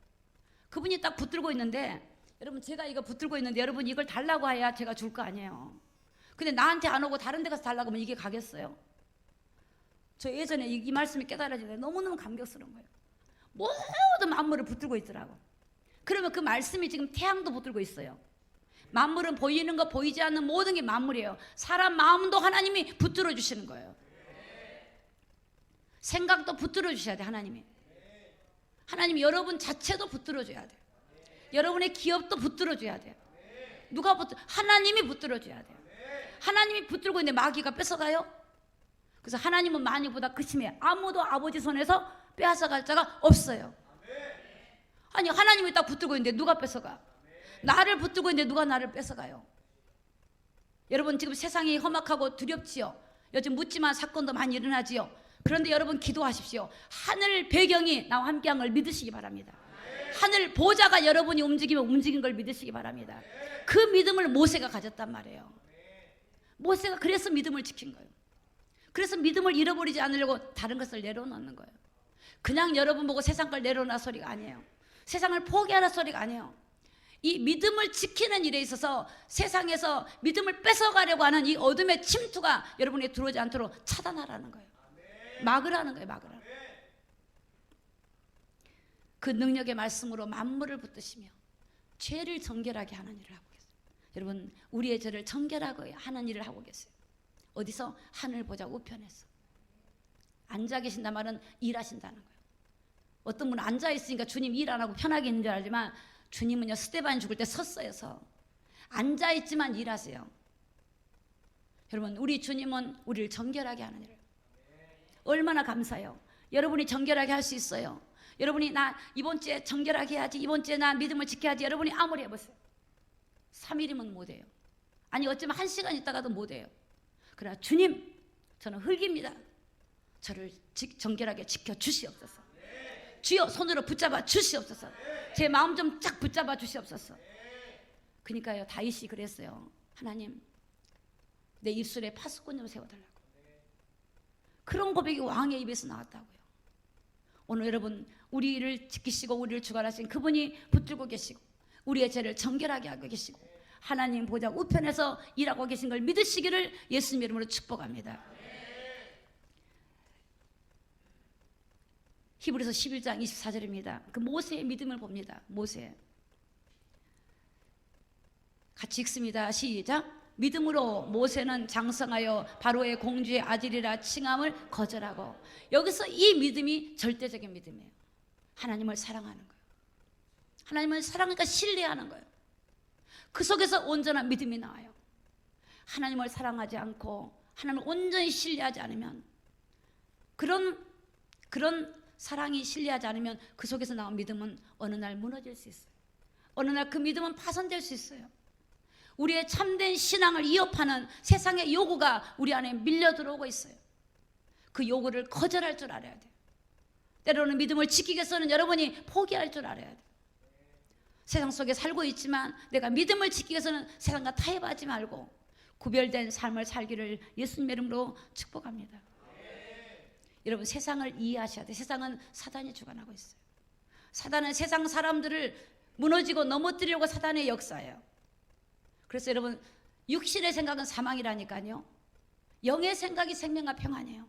그분이 딱 붙들고 있는데 여러분 제가 이거 붙들고 있는데 여러분이 이걸 달라고 해야 제가 줄 거 아니에요. 근데 나한테 안 오고 다른 데 가서 달라고 하면 이게 가겠어요? 저 예전에 이 말씀이 깨달아지는데 너무너무 감격스러운 거예요. 모든 만물을 붙들고 있더라고. 그러면 그 말씀이 지금 태양도 붙들고 있어요. 만물은 보이는 거 보이지 않는 모든 게 만물이에요. 사람 마음도 하나님이 붙들어 주시는 거예요. 생각도 붙들어 주셔야 돼. 하나님이 여러분 자체도 붙들어 줘야 돼요. 여러분의 기업도 붙들어 줘야 돼요. 누가 하나님이 붙들어 줘야 돼요. 하나님이 붙들고 있는데 마귀가 뺏어가요? 그래서 하나님은 마귀보다 크심에 아무도 아버지 손에서 빼앗아갈 자가 없어요. 아니 하나님이 딱 붙들고 있는데 누가 뺏어가? 나를 붙들고 있는데 누가 나를 뺏어가요? 여러분 지금 세상이 험악하고 두렵지요. 요즘 묻지마 사건도 많이 일어나지요. 그런데 여러분 기도하십시오. 하늘 배경이 나와 함께한 걸 믿으시기 바랍니다. 하늘 보좌가 여러분이 움직이면 움직인 걸 믿으시기 바랍니다. 그 믿음을 모세가 가졌단 말이에요. 모세가 그래서 믿음을 지킨 거예요. 그래서 믿음을 잃어버리지 않으려고 다른 것을 내려놓는 거예요. 그냥 여러분 보고 세상 걸 내려놓는 소리가 아니에요. 세상을 포기하라 소리가 아니에요. 이 믿음을 지키는 일에 있어서 세상에서 믿음을 뺏어가려고 하는 이 어둠의 침투가 여러분에게 들어오지 않도록 차단하라는 거예요. 막으라는 거예요. 막으라. 그 능력의 말씀으로 만물을 붙드시며 죄를 정결하게 하는 일을 하고 계세요. 여러분 우리의 죄를 정결하게 하는 일을 하고 계세요. 어디서? 하늘 보좌 우편에서. 앉아 계신단 말은 일하신다는 거예요. 어떤 분은 앉아 있으니까 주님 일 안 하고 편하게 있는 줄 알지만 주님은요 스데반이 죽을 때 섰어요. 앉아 있지만 일하세요. 여러분 우리 주님은 우리를 정결하게 하는 일을. 얼마나 감사해요. 여러분이 정결하게 할 수 있어요. 여러분이 나 이번 주에 정결하게 해야지, 이번 주에 나 믿음을 지켜야지. 여러분이 아무리 해보세요. 3일이면 못해요. 아니 어쩌면 1시간 있다가도 못해요. 그러나 주님 저는 흙입니다. 저를 정결하게 지켜주시옵소서. 주여 손으로 붙잡아 주시옵소서. 제 마음 좀 쫙 붙잡아 주시옵소서. 그러니까요 다윗이 그랬어요. 하나님 내 입술에 파수꾼 좀 세워달라고. 그런 고백이 왕의 입에서 나왔다고요. 오늘 여러분 우리를 지키시고 우리를 주관하신 그분이 붙들고 계시고 우리의 죄를 정결하게 하고 계시고 하나님 보좌 우편에서 일하고 계신 걸 믿으시기를 예수님 이름으로 축복합니다. 히브리서 11장 24절입니다. 그 모세의 믿음을 봅니다. 모세 같이 읽습니다. 시작. 믿음으로 모세는 장성하여 바로의 공주의 아들이라 칭함을 거절하고. 여기서 이 믿음이 절대적인 믿음이에요. 하나님을 사랑하는 거예요. 하나님을 사랑하니까 신뢰하는 거예요. 그 속에서 온전한 믿음이 나와요. 하나님을 사랑하지 않고 하나님을 온전히 신뢰하지 않으면, 그런 사랑이 신뢰하지 않으면 그 속에서 나온 믿음은 어느 날 무너질 수 있어요. 어느 날 그 믿음은 파손될 수 있어요. 우리의 참된 신앙을 위협하는 세상의 요구가 우리 안에 밀려 들어오고 있어요. 그 요구를 거절할 줄 알아야 돼요. 때로는 믿음을 지키기 위해서는 여러분이 포기할 줄 알아야 돼요. 세상 속에 살고 있지만 내가 믿음을 지키기 위해서는 세상과 타협하지 말고 구별된 삶을 살기를 예수님의 이름으로 축복합니다. 여러분, 세상을 이해하셔야 돼요. 세상은 사단이 주관하고 있어요. 사단은 세상 사람들을 무너지고 넘어뜨리려고 사단의 역사예요. 그래서 여러분, 육신의 생각은 사망이라니까요. 영의 생각이 생명과 평안이에요.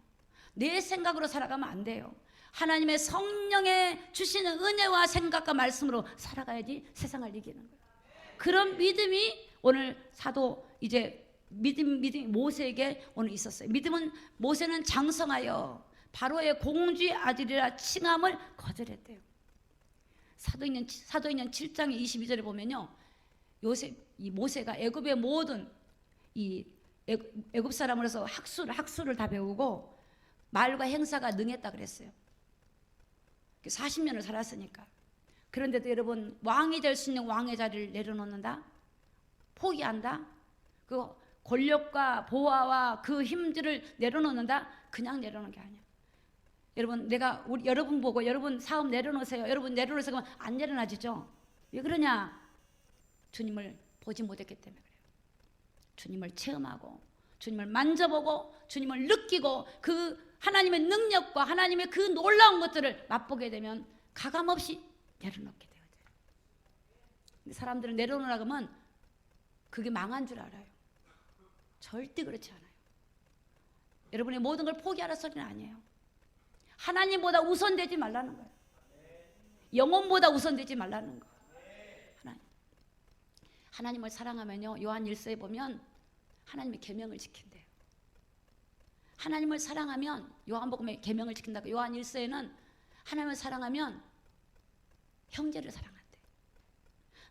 내 생각으로 살아가면 안 돼요. 하나님의 성령에 주시는 은혜와 생각과 말씀으로 살아가야지 세상을 이기는 거예요. 그런 믿음이 오늘 사도 이제 믿음이 모세에게 오늘 있었어요. 믿음은, 모세는 장성하여 바로의 공주의 아들이라 칭함을 거절했대요. 사도행전 7장 22절에 보면요, 이 모세가 애굽의 모든 이 애굽 사람으로서 학술을 다 배우고 말과 행사가 능했다 그랬어요. 40년을 살았으니까. 그런데도 여러분, 왕이 될 수 있는 왕의 자리를 내려놓는다? 포기한다? 그 권력과 보화와 그 힘들을 내려놓는다? 그냥 내려놓는 게 아니야. 여러분, 내가 여러분 보고 여러분 사업 내려놓으세요, 여러분 내려놓으세요 그러면 안 내려놔지죠. 왜 그러냐? 주님을 보지 못했기 때문에 그래요. 주님을 체험하고 주님을 만져보고 주님을 느끼고 그 하나님의 능력과 하나님의 그 놀라운 것들을 맛보게 되면 가감없이 내려놓게 돼요. 근데 사람들은 내려놓으라고 하면 그게 망한 줄 알아요. 절대 그렇지 않아요. 여러분의 모든 걸 포기하라 소리는 아니에요. 하나님보다 우선되지 말라는 거예요. 영혼보다 우선되지 말라는 거예요. 하나님을 사랑하면요, 요한 1서에 보면 하나님의 계명을 지킨대요. 하나님을 사랑하면, 요한복음의 계명을 지킨다고, 요한 1서에는 하나님을 사랑하면 형제를 사랑한대.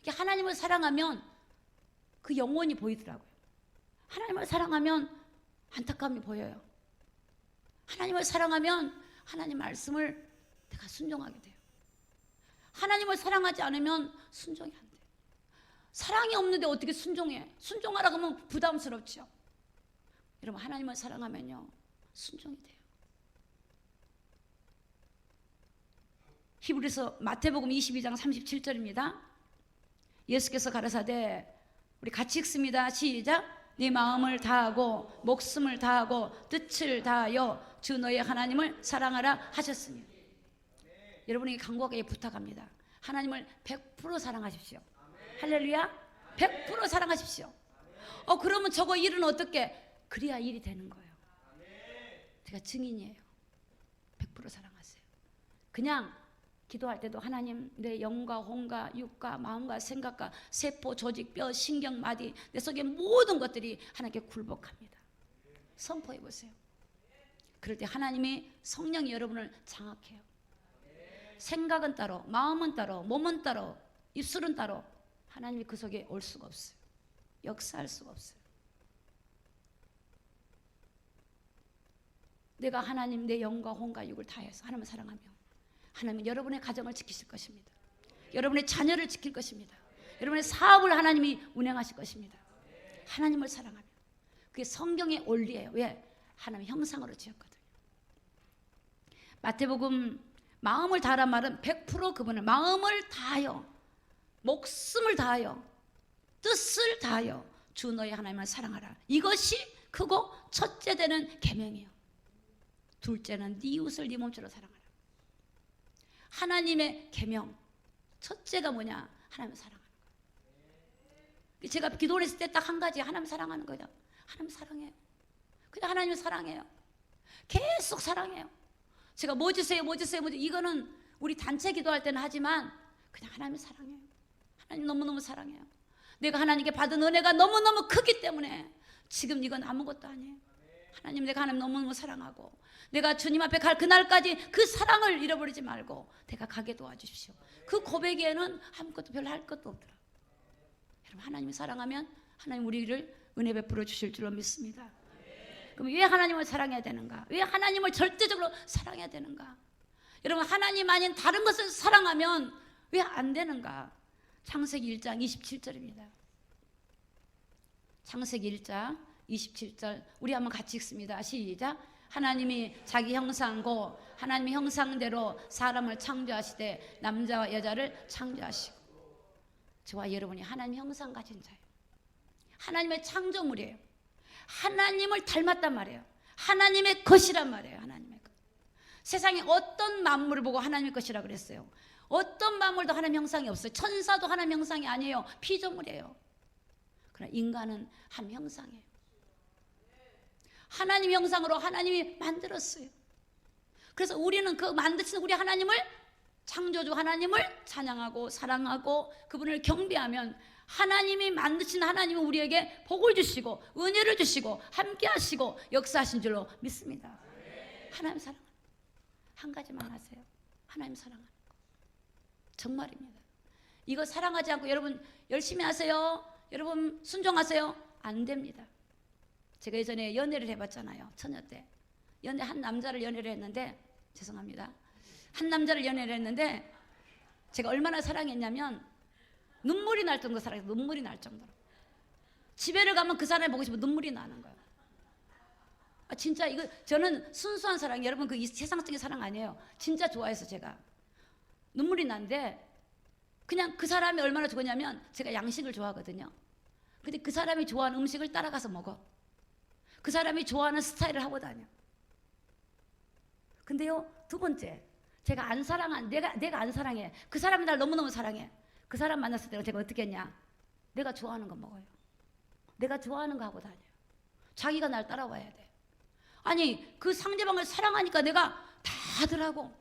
하나님을 사랑하면 그 영혼이 보이더라고요. 하나님을 사랑하면 안타까움이 보여요. 하나님을 사랑하면 하나님 말씀을 내가 순종하게 돼요. 하나님을 사랑하지 않으면 순종이 안 돼요. 사랑이 없는데 어떻게 순종해? 순종하라고 하면 부담스럽죠. 여러분, 하나님을 사랑하면요, 순종이 돼요. 히브리서 마태복음 22장 37절입니다. 예수께서 가라사대, 우리 같이 읽습니다. 시작. 네 마음을 다하고 목숨을 다하고 뜻을 다하여 주 너의 하나님을 사랑하라 하셨으니. 여러분에게 간곡하게 부탁합니다. 하나님을 100% 사랑하십시오. 할렐루야. 100% 사랑하십시오. 그러면 저거 일은 어떻게? 그래야 일이 되는 거예요. 제가 증인이에요. 100% 사랑하세요. 그냥 기도할 때도 하나님, 내 영과 혼과 육과 마음과 생각과 세포, 조직, 뼈, 신경, 마디, 내 속의 모든 것들이 하나님께 굴복합니다. 선포해 보세요. 그럴 때 하나님이 성령이 여러분을 장악해요. 생각은 따로, 마음은 따로, 몸은 따로, 입술은 따로, 하나님이 그 속에 올 수가 없어요. 역사할 수가 없어요. 내가 하나님, 내 영과 혼과 육을 다해서 하나님을 사랑하며 하나님은 여러분의 가정을 지키실 것입니다. 여러분의 자녀를 지킬 것입니다. 여러분의 사업을 하나님이 운행하실 것입니다. 하나님을 사랑하며. 그게 성경의 원리예요. 왜? 하나님의 형상으로 지었거든요. 마태복음 마음을 다하란 말은 100% 그분을 마음을 다하여, 목숨을 다하여, 뜻을 다하여 주 너의 하나님을 사랑하라. 이것이 크고 첫째 되는 계명이에요. 둘째는 네 이웃을 네 몸처럼 사랑하라. 하나님의 계명 첫째가 뭐냐? 하나님을 사랑하는 거예요. 제가 기도를 했을 때 딱 한 가지, 하나님 사랑하는 거죠. 하나님 사랑해요. 그냥 하나님을 사랑해요. 계속 사랑해요. 제가 뭐 주세요, 뭐 주세요, 뭐 주세요. 이거는 우리 단체 기도할 때는 하지만 그냥 하나님 사랑해요. 하나님 너무너무 사랑해요. 내가 하나님께 받은 은혜가 너무너무 크기 때문에 지금 이건 아무것도 아니에요. 하나님, 내가 하나님 너무너무 사랑하고 내가 주님 앞에 갈 그날까지 그 사랑을 잃어버리지 말고 내가 가게 도와주십시오. 그 고백에는 아무것도 별로 할 것도 없더라고요. 여러분, 하나님이 사랑하면 하나님 우리를 은혜 베풀어 주실 줄로 믿습니다. 그럼 왜 하나님을 사랑해야 되는가? 왜 하나님을 절대적으로 사랑해야 되는가? 여러분, 하나님 아닌 다른 것을 사랑하면 왜 안 되는가? 창세기 1장 27절입니다. 창세기 1장 27절 우리 한번 같이 읽습니다. 시작. 하나님이 자기 형상고 하나님의 형상대로 사람을 창조하시되 남자와 여자를 창조하시고. 저와 여러분이 하나님의 형상 가진 자예요. 하나님의 창조물이에요. 하나님을 닮았단 말이에요. 하나님의 것이란 말이에요. 하나님의 것. 세상에 어떤 만물을 보고 하나님의 것이라 그랬어요? 어떤 만물도 하나님 형상이 없어요. 천사도 하나님 형상이 아니에요. 피조물이에요. 그러나 인간은 하나님 형상이에요. 하나님 형상으로 하나님이 만들었어요. 그래서 우리는 그 만드신 우리 하나님을, 창조주 하나님을 찬양하고 사랑하고 그분을 경배하면 하나님이 만드신 하나님은 우리에게 복을 주시고 은혜를 주시고 함께 하시고 역사하신 줄로 믿습니다. 하나님 사랑하는 한 가지만 하세요. 하나님 사랑하는 거. 정말입니다. 이거 사랑하지 않고 여러분 열심히 하세요, 여러분 순종하세요, 안 됩니다. 제가 예전에 연애를 해봤잖아요. 처녀 때 한 남자를 연애를 했는데, 죄송합니다, 한 남자를 연애를 했는데 제가 얼마나 사랑했냐면 눈물이 날 정도로 사랑해요. 눈물이 날 정도로. 집에를 가면 그 사람을 보고 싶으면 눈물이 나는 거예요. 진짜 이거 저는 순수한 사랑, 여러분 그 세상적인 사랑 아니에요. 진짜 좋아해서 제가 눈물이 난데, 그냥 그 사람이 얼마나 좋았냐면 제가 양식을 좋아하거든요. 근데 그 사람이 좋아하는 음식을 따라가서 먹어. 그 사람이 좋아하는 스타일을 하고 다녀. 근데요, 두 번째, 내가 안 사랑해. 그 사람이 날 너무너무 사랑해. 그 사람 만났을 때 제가 어떻게 했냐? 내가 좋아하는 거 먹어요. 내가 좋아하는 거 하고 다녀요. 자기가 날 따라와야 돼. 아니, 그 상대방을 사랑하니까 내가 다 하더라고.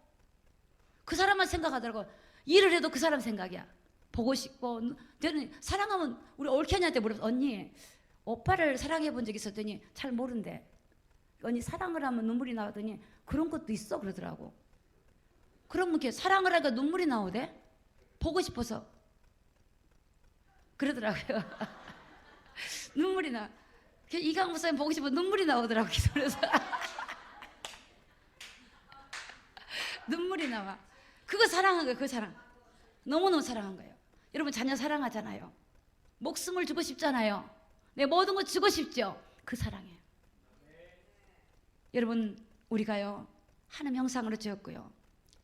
그 사람만 생각하더라고. 일을 해도 그 사람 생각이야. 보고 싶고. 저는 사랑하면, 우리 올케니한테 물어봤어. 언니, 오빠를 사랑해 본 적 있었더니 잘 모른대. 언니 사랑을 하면 눈물이 나오더니 그런 것도 있어 그러더라고. 그러면 이렇게 사랑을 하니까 눈물이 나오대? 보고 싶어서 그러더라고요. 눈물이 나. 이강무 선생님 보고 싶어 눈물이 나오더라고요. 그래서 눈물이 나와. 그거 사랑한 거예요. 그 사랑. 너무너무 사랑한 거예요. 여러분 자녀 사랑하잖아요. 목숨을 주고 싶잖아요. 내 모든 거 주고 싶죠. 그 사랑이에요. 여러분 우리가요 하나님 형상으로 지었고요.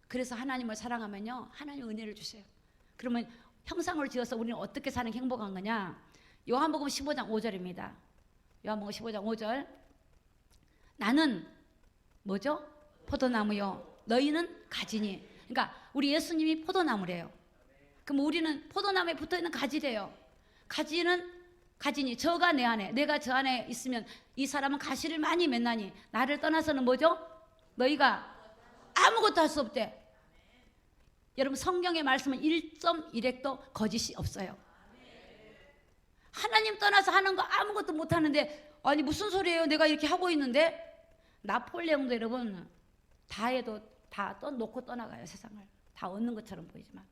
그래서 하나님을 사랑하면요 하나님 은혜를 주세요. 그러면 형상으로 지어서 우리는 어떻게 사는 게 행복한 거냐? 요한복음 15장 5절입니다. 요한복음 15장 5절. 나는 뭐죠? 포도나무요 너희는 가지니. 그러니까 우리 예수님이 포도나무래요. 그럼 우리는 포도나무에 붙어있는 가지래요. 가지니 저가 내 안에, 내가 저 안에 있으면 이 사람은 가시를 많이 맺나니 나를 떠나서는 뭐죠? 너희가 아무것도 할 수 없대. 여러분 성경의 말씀은 1.1핵도 거짓이 없어요. 하나님 떠나서 하는 거 아무것도 못 하는데, 아니 무슨 소리예요? 내가 이렇게 하고 있는데. 나폴레옹도 여러분 다 해도 다 놓고 떠나가요. 세상을 다 얻는 것처럼 보이지만,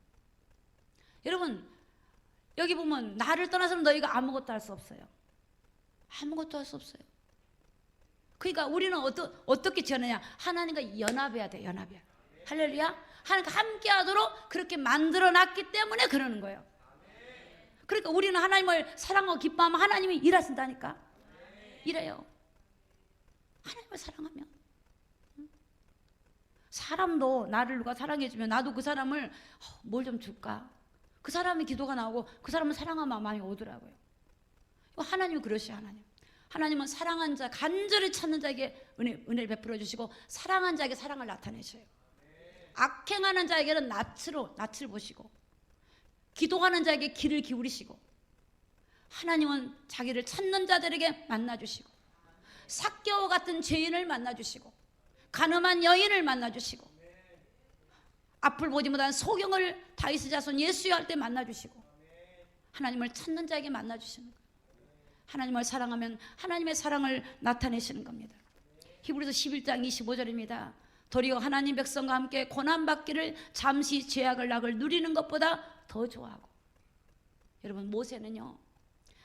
여러분 여기 보면 나를 떠나서는 너희가 아무것도 할 수 없어요. 아무것도 할 수 없어요. 그러니까 우리는 어떻게 지었느냐? 하나님과 연합해야 돼. 연합해야. 할렐루야. 하나님과 함께 하도록 그렇게 만들어놨기 때문에 그러는 거예요. 그러니까 우리는 하나님을 사랑하고 기뻐하면 하나님이 일하신다니까. 이래요. 하나님을 사랑하면. 사람도 나를 누가 사랑해주면 나도 그 사람을 뭘 좀 줄까? 그 사람의 기도가 나오고 그 사람을 사랑하면 마음이 오더라고요. 하나님은 그러시요. 하나님은 사랑한 자, 간절히 찾는 자에게 은혜를 베풀어 주시고 사랑한 자에게 사랑을 나타내셔요. 악행하는 자에게는 낯을 보시고 기도하는 자에게 귀를 기울이시고, 하나님은 자기를 찾는 자들에게 만나주시고 삭개와 같은 죄인을 만나주시고 가늠한 여인을 만나주시고 앞을 보지 못한 소경을 다윗의 자손 예수여 할 때 만나주시고 하나님을 찾는 자에게 만나주시는 거예요. 하나님을 사랑하면 하나님의 사랑을 나타내시는 겁니다. 히브리서 11장 25절입니다. 도리어 하나님 백성과 함께 고난받기를 잠시 죄악을 낙을 누리는 것보다 더 좋아하고. 여러분, 모세는요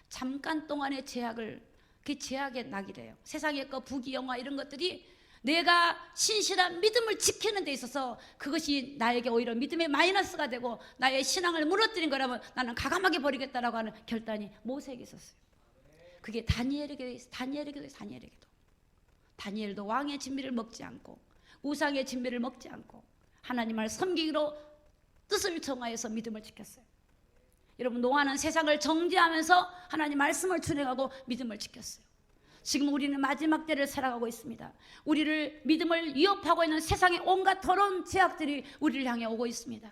잠깐 동안의 죄악을, 그 죄악의 낙이래요. 세상의 거 부귀 영화 이런 것들이 내가 신실한 믿음을 지키는 데 있어서 그것이 나에게 오히려 믿음의 마이너스가 되고 나의 신앙을 무너뜨린 거라면 나는 가감하게 버리겠다라고 하는 결단이 모세에게 있었어요. 그게 다니엘에게도 있어요. 다니엘에게도. 다니엘도 왕의 진미를 먹지 않고 우상의 진미를 먹지 않고 하나님을 섬기기로 뜻을 정하여서 믿음을 지켰어요. 여러분, 노아는 세상을 정죄하면서 하나님 말씀을 준행하고 믿음을 지켰어요. 지금 우리는 마지막 때를 살아가고 있습니다. 우리를 믿음을 위협하고 있는 세상의 온갖 더러운 제약들이 우리를 향해 오고 있습니다.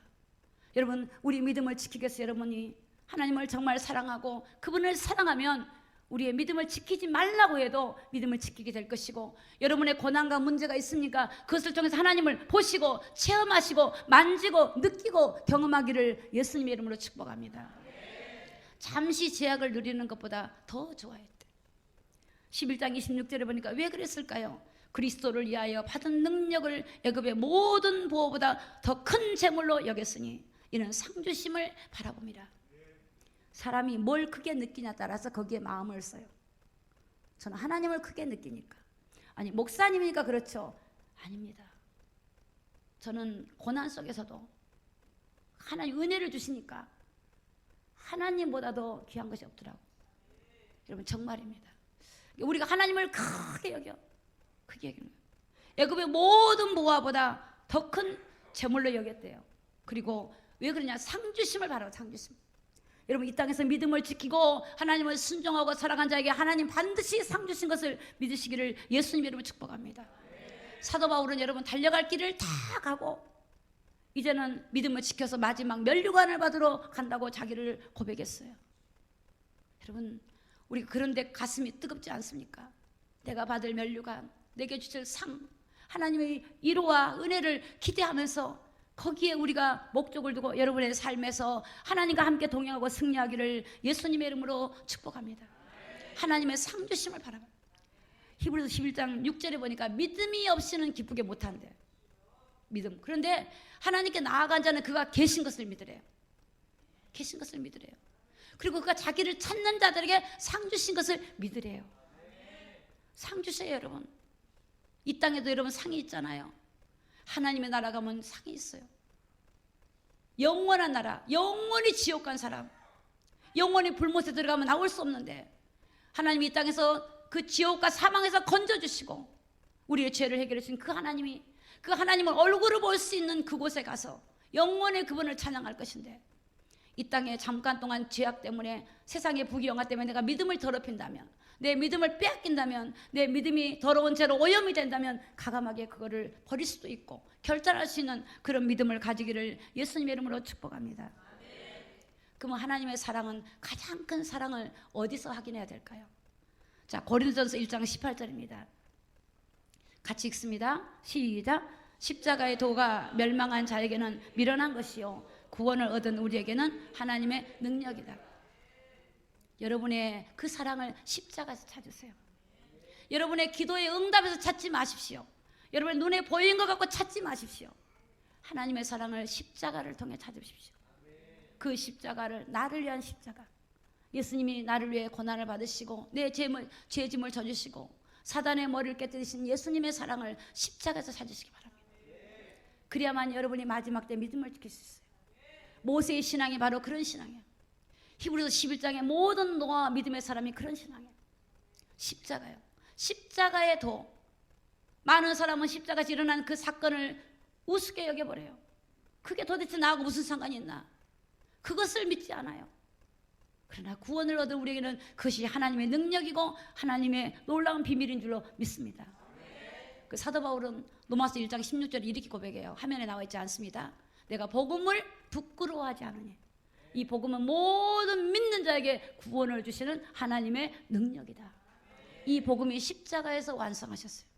여러분, 우리 믿음을 지키기 위해서 여러분이 하나님을 정말 사랑하고 그분을 사랑하면 우리의 믿음을 지키지 말라고 해도 믿음을 지키게 될 것이고, 여러분의 고난과 문제가 있습니까? 그것을 통해서 하나님을 보시고 체험하시고 만지고 느끼고 경험하기를 예수님의 이름으로 축복합니다. 잠시 제약을 누리는 것보다 더 좋아했대. 11장 26절에 보니까 왜 그랬을까요? 그리스도를 위하여 받은 능력을 애굽의 모든 보호보다 더 큰 재물로 여겼으니 이는 상주심을 바라봅니다. 사람이 뭘 크게 느끼냐에 따라서 거기에 마음을 써요. 저는 하나님을 크게 느끼니까. 아니, 목사님이니까 그렇죠? 아닙니다. 저는 고난 속에서도 하나님 은혜를 주시니까 하나님보다도 귀한 것이 없더라고. 여러분, 정말입니다. 우리가 하나님을 크게 여겨. 크게 여기는 거예요. 애굽의 모든 보화보다 더 큰 재물로 여겼대요. 그리고 왜 그러냐? 상주심을 바라고. 상주심. 여러분, 이 땅에서 믿음을 지키고 하나님을 순종하고 살아간 자에게 하나님 반드시 상 주신 것을 믿으시기를 예수님 이름으로 축복합니다. 사도 바울은 여러분 달려갈 길을 다 가고 이제는 믿음을 지켜서 마지막 면류관을 받으러 간다고 자기를 고백했어요. 여러분, 우리 그런데 가슴이 뜨겁지 않습니까? 내가 받을 면류관, 내게 주실 상, 하나님의 위로와 은혜를 기대하면서 거기에 우리가 목적을 두고 여러분의 삶에서 하나님과 함께 동행하고 승리하기를 예수님의 이름으로 축복합니다. 하나님의 상 주심을 바라봐. 히브리서 11장 6절에 보니까 믿음이 없이는 기쁘게 못한대. 믿음. 그런데 하나님께 나아간 자는 그가 계신 것을 믿으래요. 계신 것을 믿으래요. 그리고 그가 자기를 찾는 자들에게 상 주신 것을 믿으래요. 상 주세요, 여러분. 이 땅에도 여러분 상이 있잖아요. 하나님의 나라 가면 상이 있어요. 영원한 나라, 영원히 지옥 간 사람, 영원히 불못에 들어가면 나올 수 없는데 하나님이 이 땅에서 그 지옥과 사망에서 건져주시고 우리의 죄를 해결해 주신 그 하나님이, 그 하나님을 얼굴을 볼 수 있는 그곳에 가서 영원히 그분을 찬양할 것인데, 이 땅에 잠깐 동안 죄악 때문에 세상의 부귀영화 때문에 내가 믿음을 더럽힌다면, 내 믿음을 빼앗긴다면, 내 믿음이 더러운 죄로 오염이 된다면 가감하게 그거를 버릴 수도 있고 결단할 수 있는 그런 믿음을 가지기를 예수님의 이름으로 축복합니다. 그러면 하나님의 사랑은, 가장 큰 사랑을 어디서 확인해야 될까요? 자, 고린도전서 1장 18절입니다. 같이 읽습니다. 시작. 십자가의 도가 멸망한 자에게는 미련한 것이요 구원을 얻은 우리에게는 하나님의 능력이다. 여러분의 그 사랑을 십자가에서 찾으세요. 여러분의 기도의 응답에서 찾지 마십시오. 여러분의 눈에 보이는 것 갖고 찾지 마십시오. 하나님의 사랑을 십자가를 통해 찾으십시오. 그 십자가를, 나를 위한 십자가, 예수님이 나를 위해 고난을 받으시고 내 죄짐을 져주시고 사단의 머리를 깨뜨리신 예수님의 사랑을 십자가에서 찾으시기 바랍니다. 그래야만 여러분이 마지막 때 믿음을 지킬 수 있어요. 모세의 신앙이 바로 그런 신앙이에요. 히브리서 11장의 모든 노아 믿음의 사람이 그런 신앙이에요. 십자가요. 십자가의 도. 많은 사람은 십자가에서 일어난 그 사건을 우습게 여겨버려요. 그게 도대체 나하고 무슨 상관이 있나? 그것을 믿지 않아요. 그러나 구원을 얻은 우리에게는 그것이 하나님의 능력이고 하나님의 놀라운 비밀인 줄로 믿습니다. 그 사도 바울은 로마서 1장 16절에 이렇게 고백해요. 화면에 나와 있지 않습니다. 내가 복음을 부끄러워하지 않으니 이 복음은 모든 믿는 자에게 구원을 주시는 하나님의 능력이다. 이 복음이 십자가에서 완성하셨어요.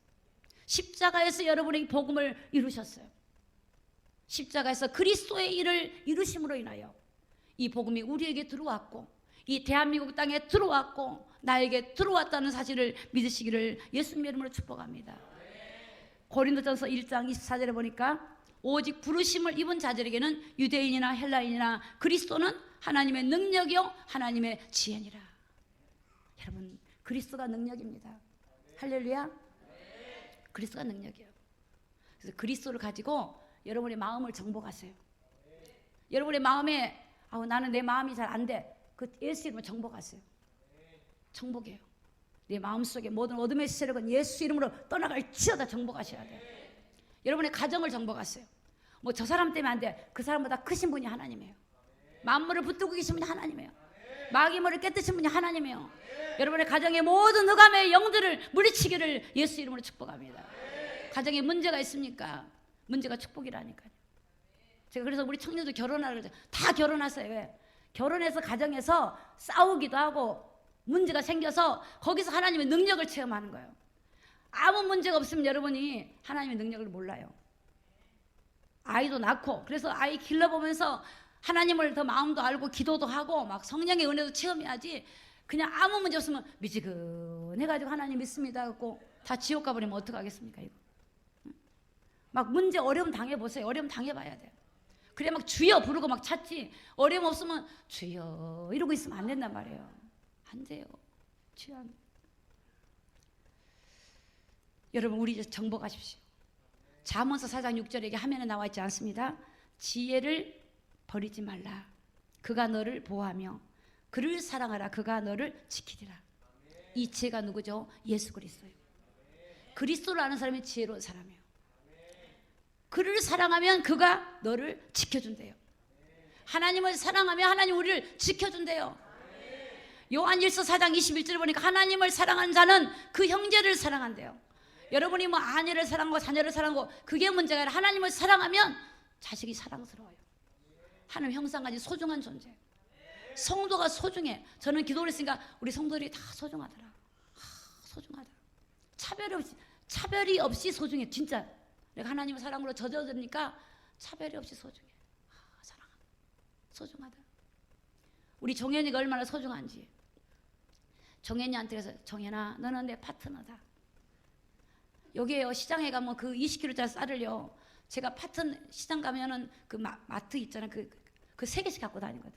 십자가에서 여러분의 복음을 이루셨어요. 십자가에서 그리스도의 일을 이루심으로 인하여 이 복음이 우리에게 들어왔고 이 대한민국 땅에 들어왔고 나에게 들어왔다는 사실을 믿으시기를 예수님의 이름으로 축복합니다. 고린도전서 1장 24절에 보니까 오직 부르심을 입은 자들에게는 유대인이나 헬라인이나 그리스도는 하나님의 능력이요 하나님의 지혜니라. 여러분, 그리스도가 능력입니다. 할렐루야. 그리스도가 능력이에요. 그래서 그리스도를 가지고 여러분의 마음을 정복하세요. 여러분의 마음에 나는 내 마음이 잘 안 돼. 그 예수 이름으로 정복하세요. 정복해요. 내 마음속에 모든 어둠의 세력은 예수 이름으로 떠나갈지어다 정복하셔야 돼요. 여러분의 가정을 정복하세요. 뭐 저 사람 때문에 안 돼. 그 사람보다 크신 분이 하나님이에요. 만물을 붙들고 계신 분이 하나님이에요. 마귀물을 깨뜨신 분이 하나님이에요. 여러분의 가정의 모든 흑암의 영들을 물리치기를 예수 이름으로 축복합니다. 가정에 문제가 있습니까? 문제가 축복이라니까요. 제가 그래서 우리 청년들 결혼하라 그러죠. 다 결혼하세요. 왜? 결혼해서 가정에서 싸우기도 하고 문제가 생겨서 거기서 하나님의 능력을 체험하는 거예요. 아무 문제가 없으면 여러분이 하나님의 능력을 몰라요. 아이도 낳고 그래서 아이 길러보면서 하나님을 더 마음도 알고 기도도 하고 막 성령의 은혜도 체험해야지. 그냥 아무 문제 없으면 미지근해가지고 하나님 믿습니다 하고 다 지옥 가버리면 어떡하겠습니까? 이거 막 문제 어려움 당해보세요. 어려움 당해봐야 돼요. 그래 막 주여 부르고 막 찾지. 어려움 없으면 주여 이러고 있으면 안 된단 말이에요. 안 돼요. 주여 안 돼요. 여러분 우리 이제 정복하십시오. 잠언서 4장 6절에 화면에 나와 있지 않습니다. 지혜를 버리지 말라. 그가 너를 보호하며 그를 사랑하라. 그가 너를 지키리라. 이 지혜가 누구죠? 예수 그리스도예요. 그리스도를 아는 사람이 지혜로운 사람이에요. 그를 사랑하면 그가 너를 지켜준대요. 하나님을 사랑하면 하나님 우리를 지켜준대요. 요한 1서 4장 21절을 보니까 하나님을 사랑하는 자는 그 형제를 사랑한대요. 여러분이 뭐 아내를 사랑하고 자녀를 사랑하고 그게 문제가 아니라 하나님을 사랑하면 자식이 사랑스러워요. 하나님 형상 가진 소중한 존재. 성도가 소중해. 저는 기도를 했으니까 우리 성도들이 다 소중하더라. 소중하다. 차별이 없이 소중해. 진짜 내가 하나님의 사랑으로 젖어드니까 차별이 없이 소중해. 사랑한다. 소중하다. 우리 종현이가 얼마나 소중한지. 종현이한테 그래서 정현아 너는 내 파트너다. 여기에요. 시장에 가면 그 20kg짜리 쌀을요. 제가 시장 가면은 그 마트 있잖아요. 그 3개씩 갖고 다니거든.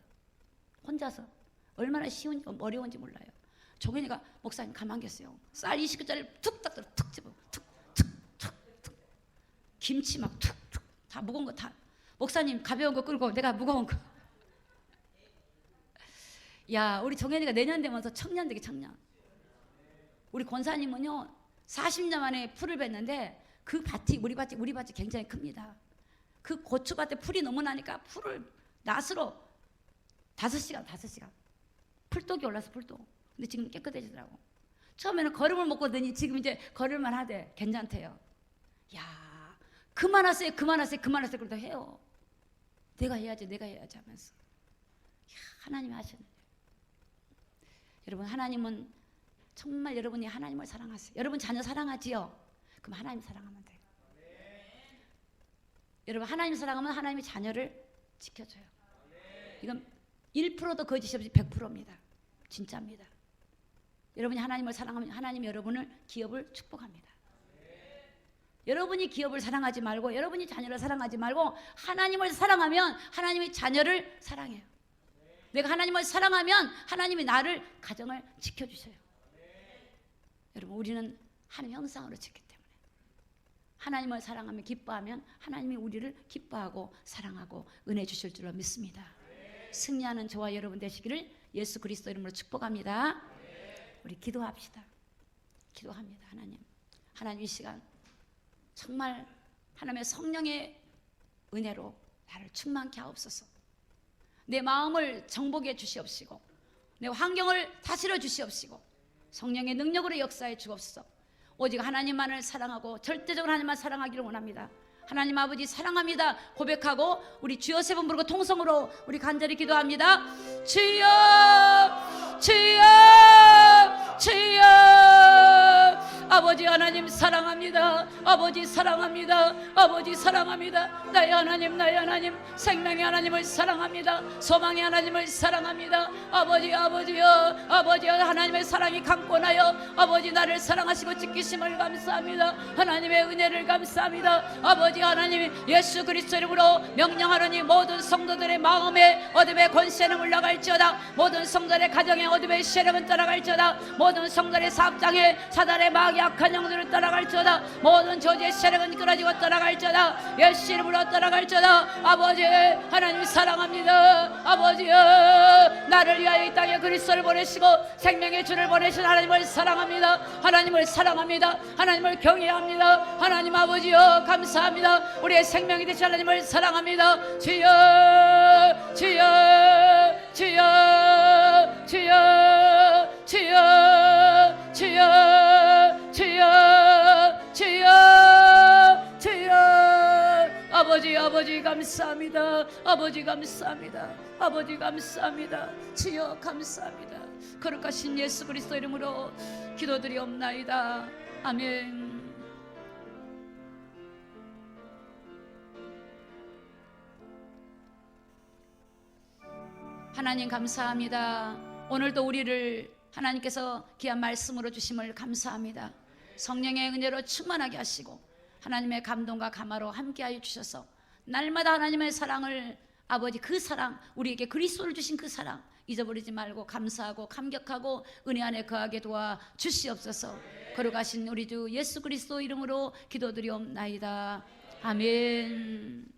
혼자서. 얼마나 쉬운지 어려운지 몰라요. 종현이가 목사님 가만 계세요. 쌀 20kg짜리를 툭 집어. 툭. 김치 막 툭툭. 다 무거운 거 다. 목사님 가벼운 거 끌고 내가 무거운 거. 야 우리 종현이가 내년 되면서 청년 되게 청년. 우리 권사님은요. 40년 만에 풀을 뱄는데 그 밭이 우리 밭이 굉장히 큽니다. 그 고추밭에 풀이 너무 나니까 풀을 낫으로 5시간 풀독이 올라서 풀독. 근데 지금 깨끗해지더라고. 처음에는 거름을 못 걷더니 지금 이제 걸을만 하대. 괜찮대요. 야 그만하세요 그러다 해요. 내가 해야지 하면서. 야 하나님이 하셨는데. 여러분 하나님은 정말 여러분이 하나님을 사랑하세요. 여러분 자녀 사랑하지요? 그럼 하나님 사랑하면 돼요. 여러분 하나님 사랑하면 하나님이 자녀를 지켜줘요. 이건 1%도 거짓이 없이 100%입니다. 진짜입니다. 여러분이 하나님을 사랑하면 하나님이 여러분을 기업을 축복합니다. 여러분이 기업을 사랑하지 말고 여러분이 자녀를 사랑하지 말고 하나님을 사랑하면 하나님이 자녀를 사랑해요. 내가 하나님을 사랑하면 하나님이 나를 가정을 지켜주셔요. 여러분 우리는 하나님 형상으로 짓기 때문에 하나님을 사랑하며 기뻐하면 하나님이 우리를 기뻐하고 사랑하고 은혜 주실 줄로 믿습니다. 승리하는 저와 여러분 되시기를 예수 그리스도 이름으로 축복합니다. 우리 기도합시다. 기도합니다. 하나님 이 시간 정말 하나님의 성령의 은혜로 나를 충만케 하옵소서. 내 마음을 정복해 주시옵시고 내 환경을 다스려 주시옵시고 성령의 능력으로 역사해 주옵소서. 오직 하나님만을 사랑하고 절대적으로 하나님만 사랑하기를 원합니다. 하나님 아버지 사랑합니다 고백하고 우리 주여 3번 부르고 통성으로 우리 간절히 기도합니다. 주여 주여 주여 아버지 하나님 사랑합니다. 아버지 사랑합니다. 아버지 사랑합니다. 나의 하나님, 나의 하나님, 생명의 하나님을 사랑합니다. 소망의 하나님을 사랑합니다. 아버지여, 아버지여, 하나님의 사랑이 강권하여 아버지 나를 사랑하시고 지키심을 감사합니다. 하나님의 은혜를 감사합니다. 아버지 하나님, 예수 그리스도 이름으로 명령하노니 모든 성도들의 마음에 어둠의 권세는 물러갈지어다. 모든 성도들의 가정에 어둠의 세력은 떠나갈지어다. 모든 성도들의 사업장에 사단의 마귀 악한 영들을 떠나갈지어다. 모든 저주의 세력은 끊어지고 떠나갈지어다. 예수 이름으로 떠나갈지어다. 아버지 하나님 사랑합니다. 아버지여, 나를 위하여 이 땅에 그리스도를 보내시고 생명의 주를 보내신 하나님을 사랑합니다. 하나님을 사랑합니다. 하나님을 경외합니다. 하나님 아버지여 감사합니다. 우리의 생명이 되신 하나님을 사랑합니다. 주여, 주여, 주여, 주여, 주여, 주여, 주여, 주여, 주여. 아버지 감사합니다. 아버지 감사합니다. 아버지 감사합니다. 주여 감사합니다. 거룩하신 예수 그리스도 이름으로 기도드리옵나이다. 아멘. 하나님 감사합니다. 오늘도 우리를 하나님께서 귀한 말씀으로 주심을 감사합니다. 성령의 은혜로 충만하게 하시고 하나님의 감동과 감화로 함께하여 주셔서 날마다 하나님의 사랑을, 아버지 그 사랑, 우리에게 그리스도를 주신 그 사랑 잊어버리지 말고 감사하고 감격하고 은혜 안에 거하게 도와 주시옵소서. 거룩하신 우리 주 예수 그리스도 이름으로 기도드리옵나이다. 아멘.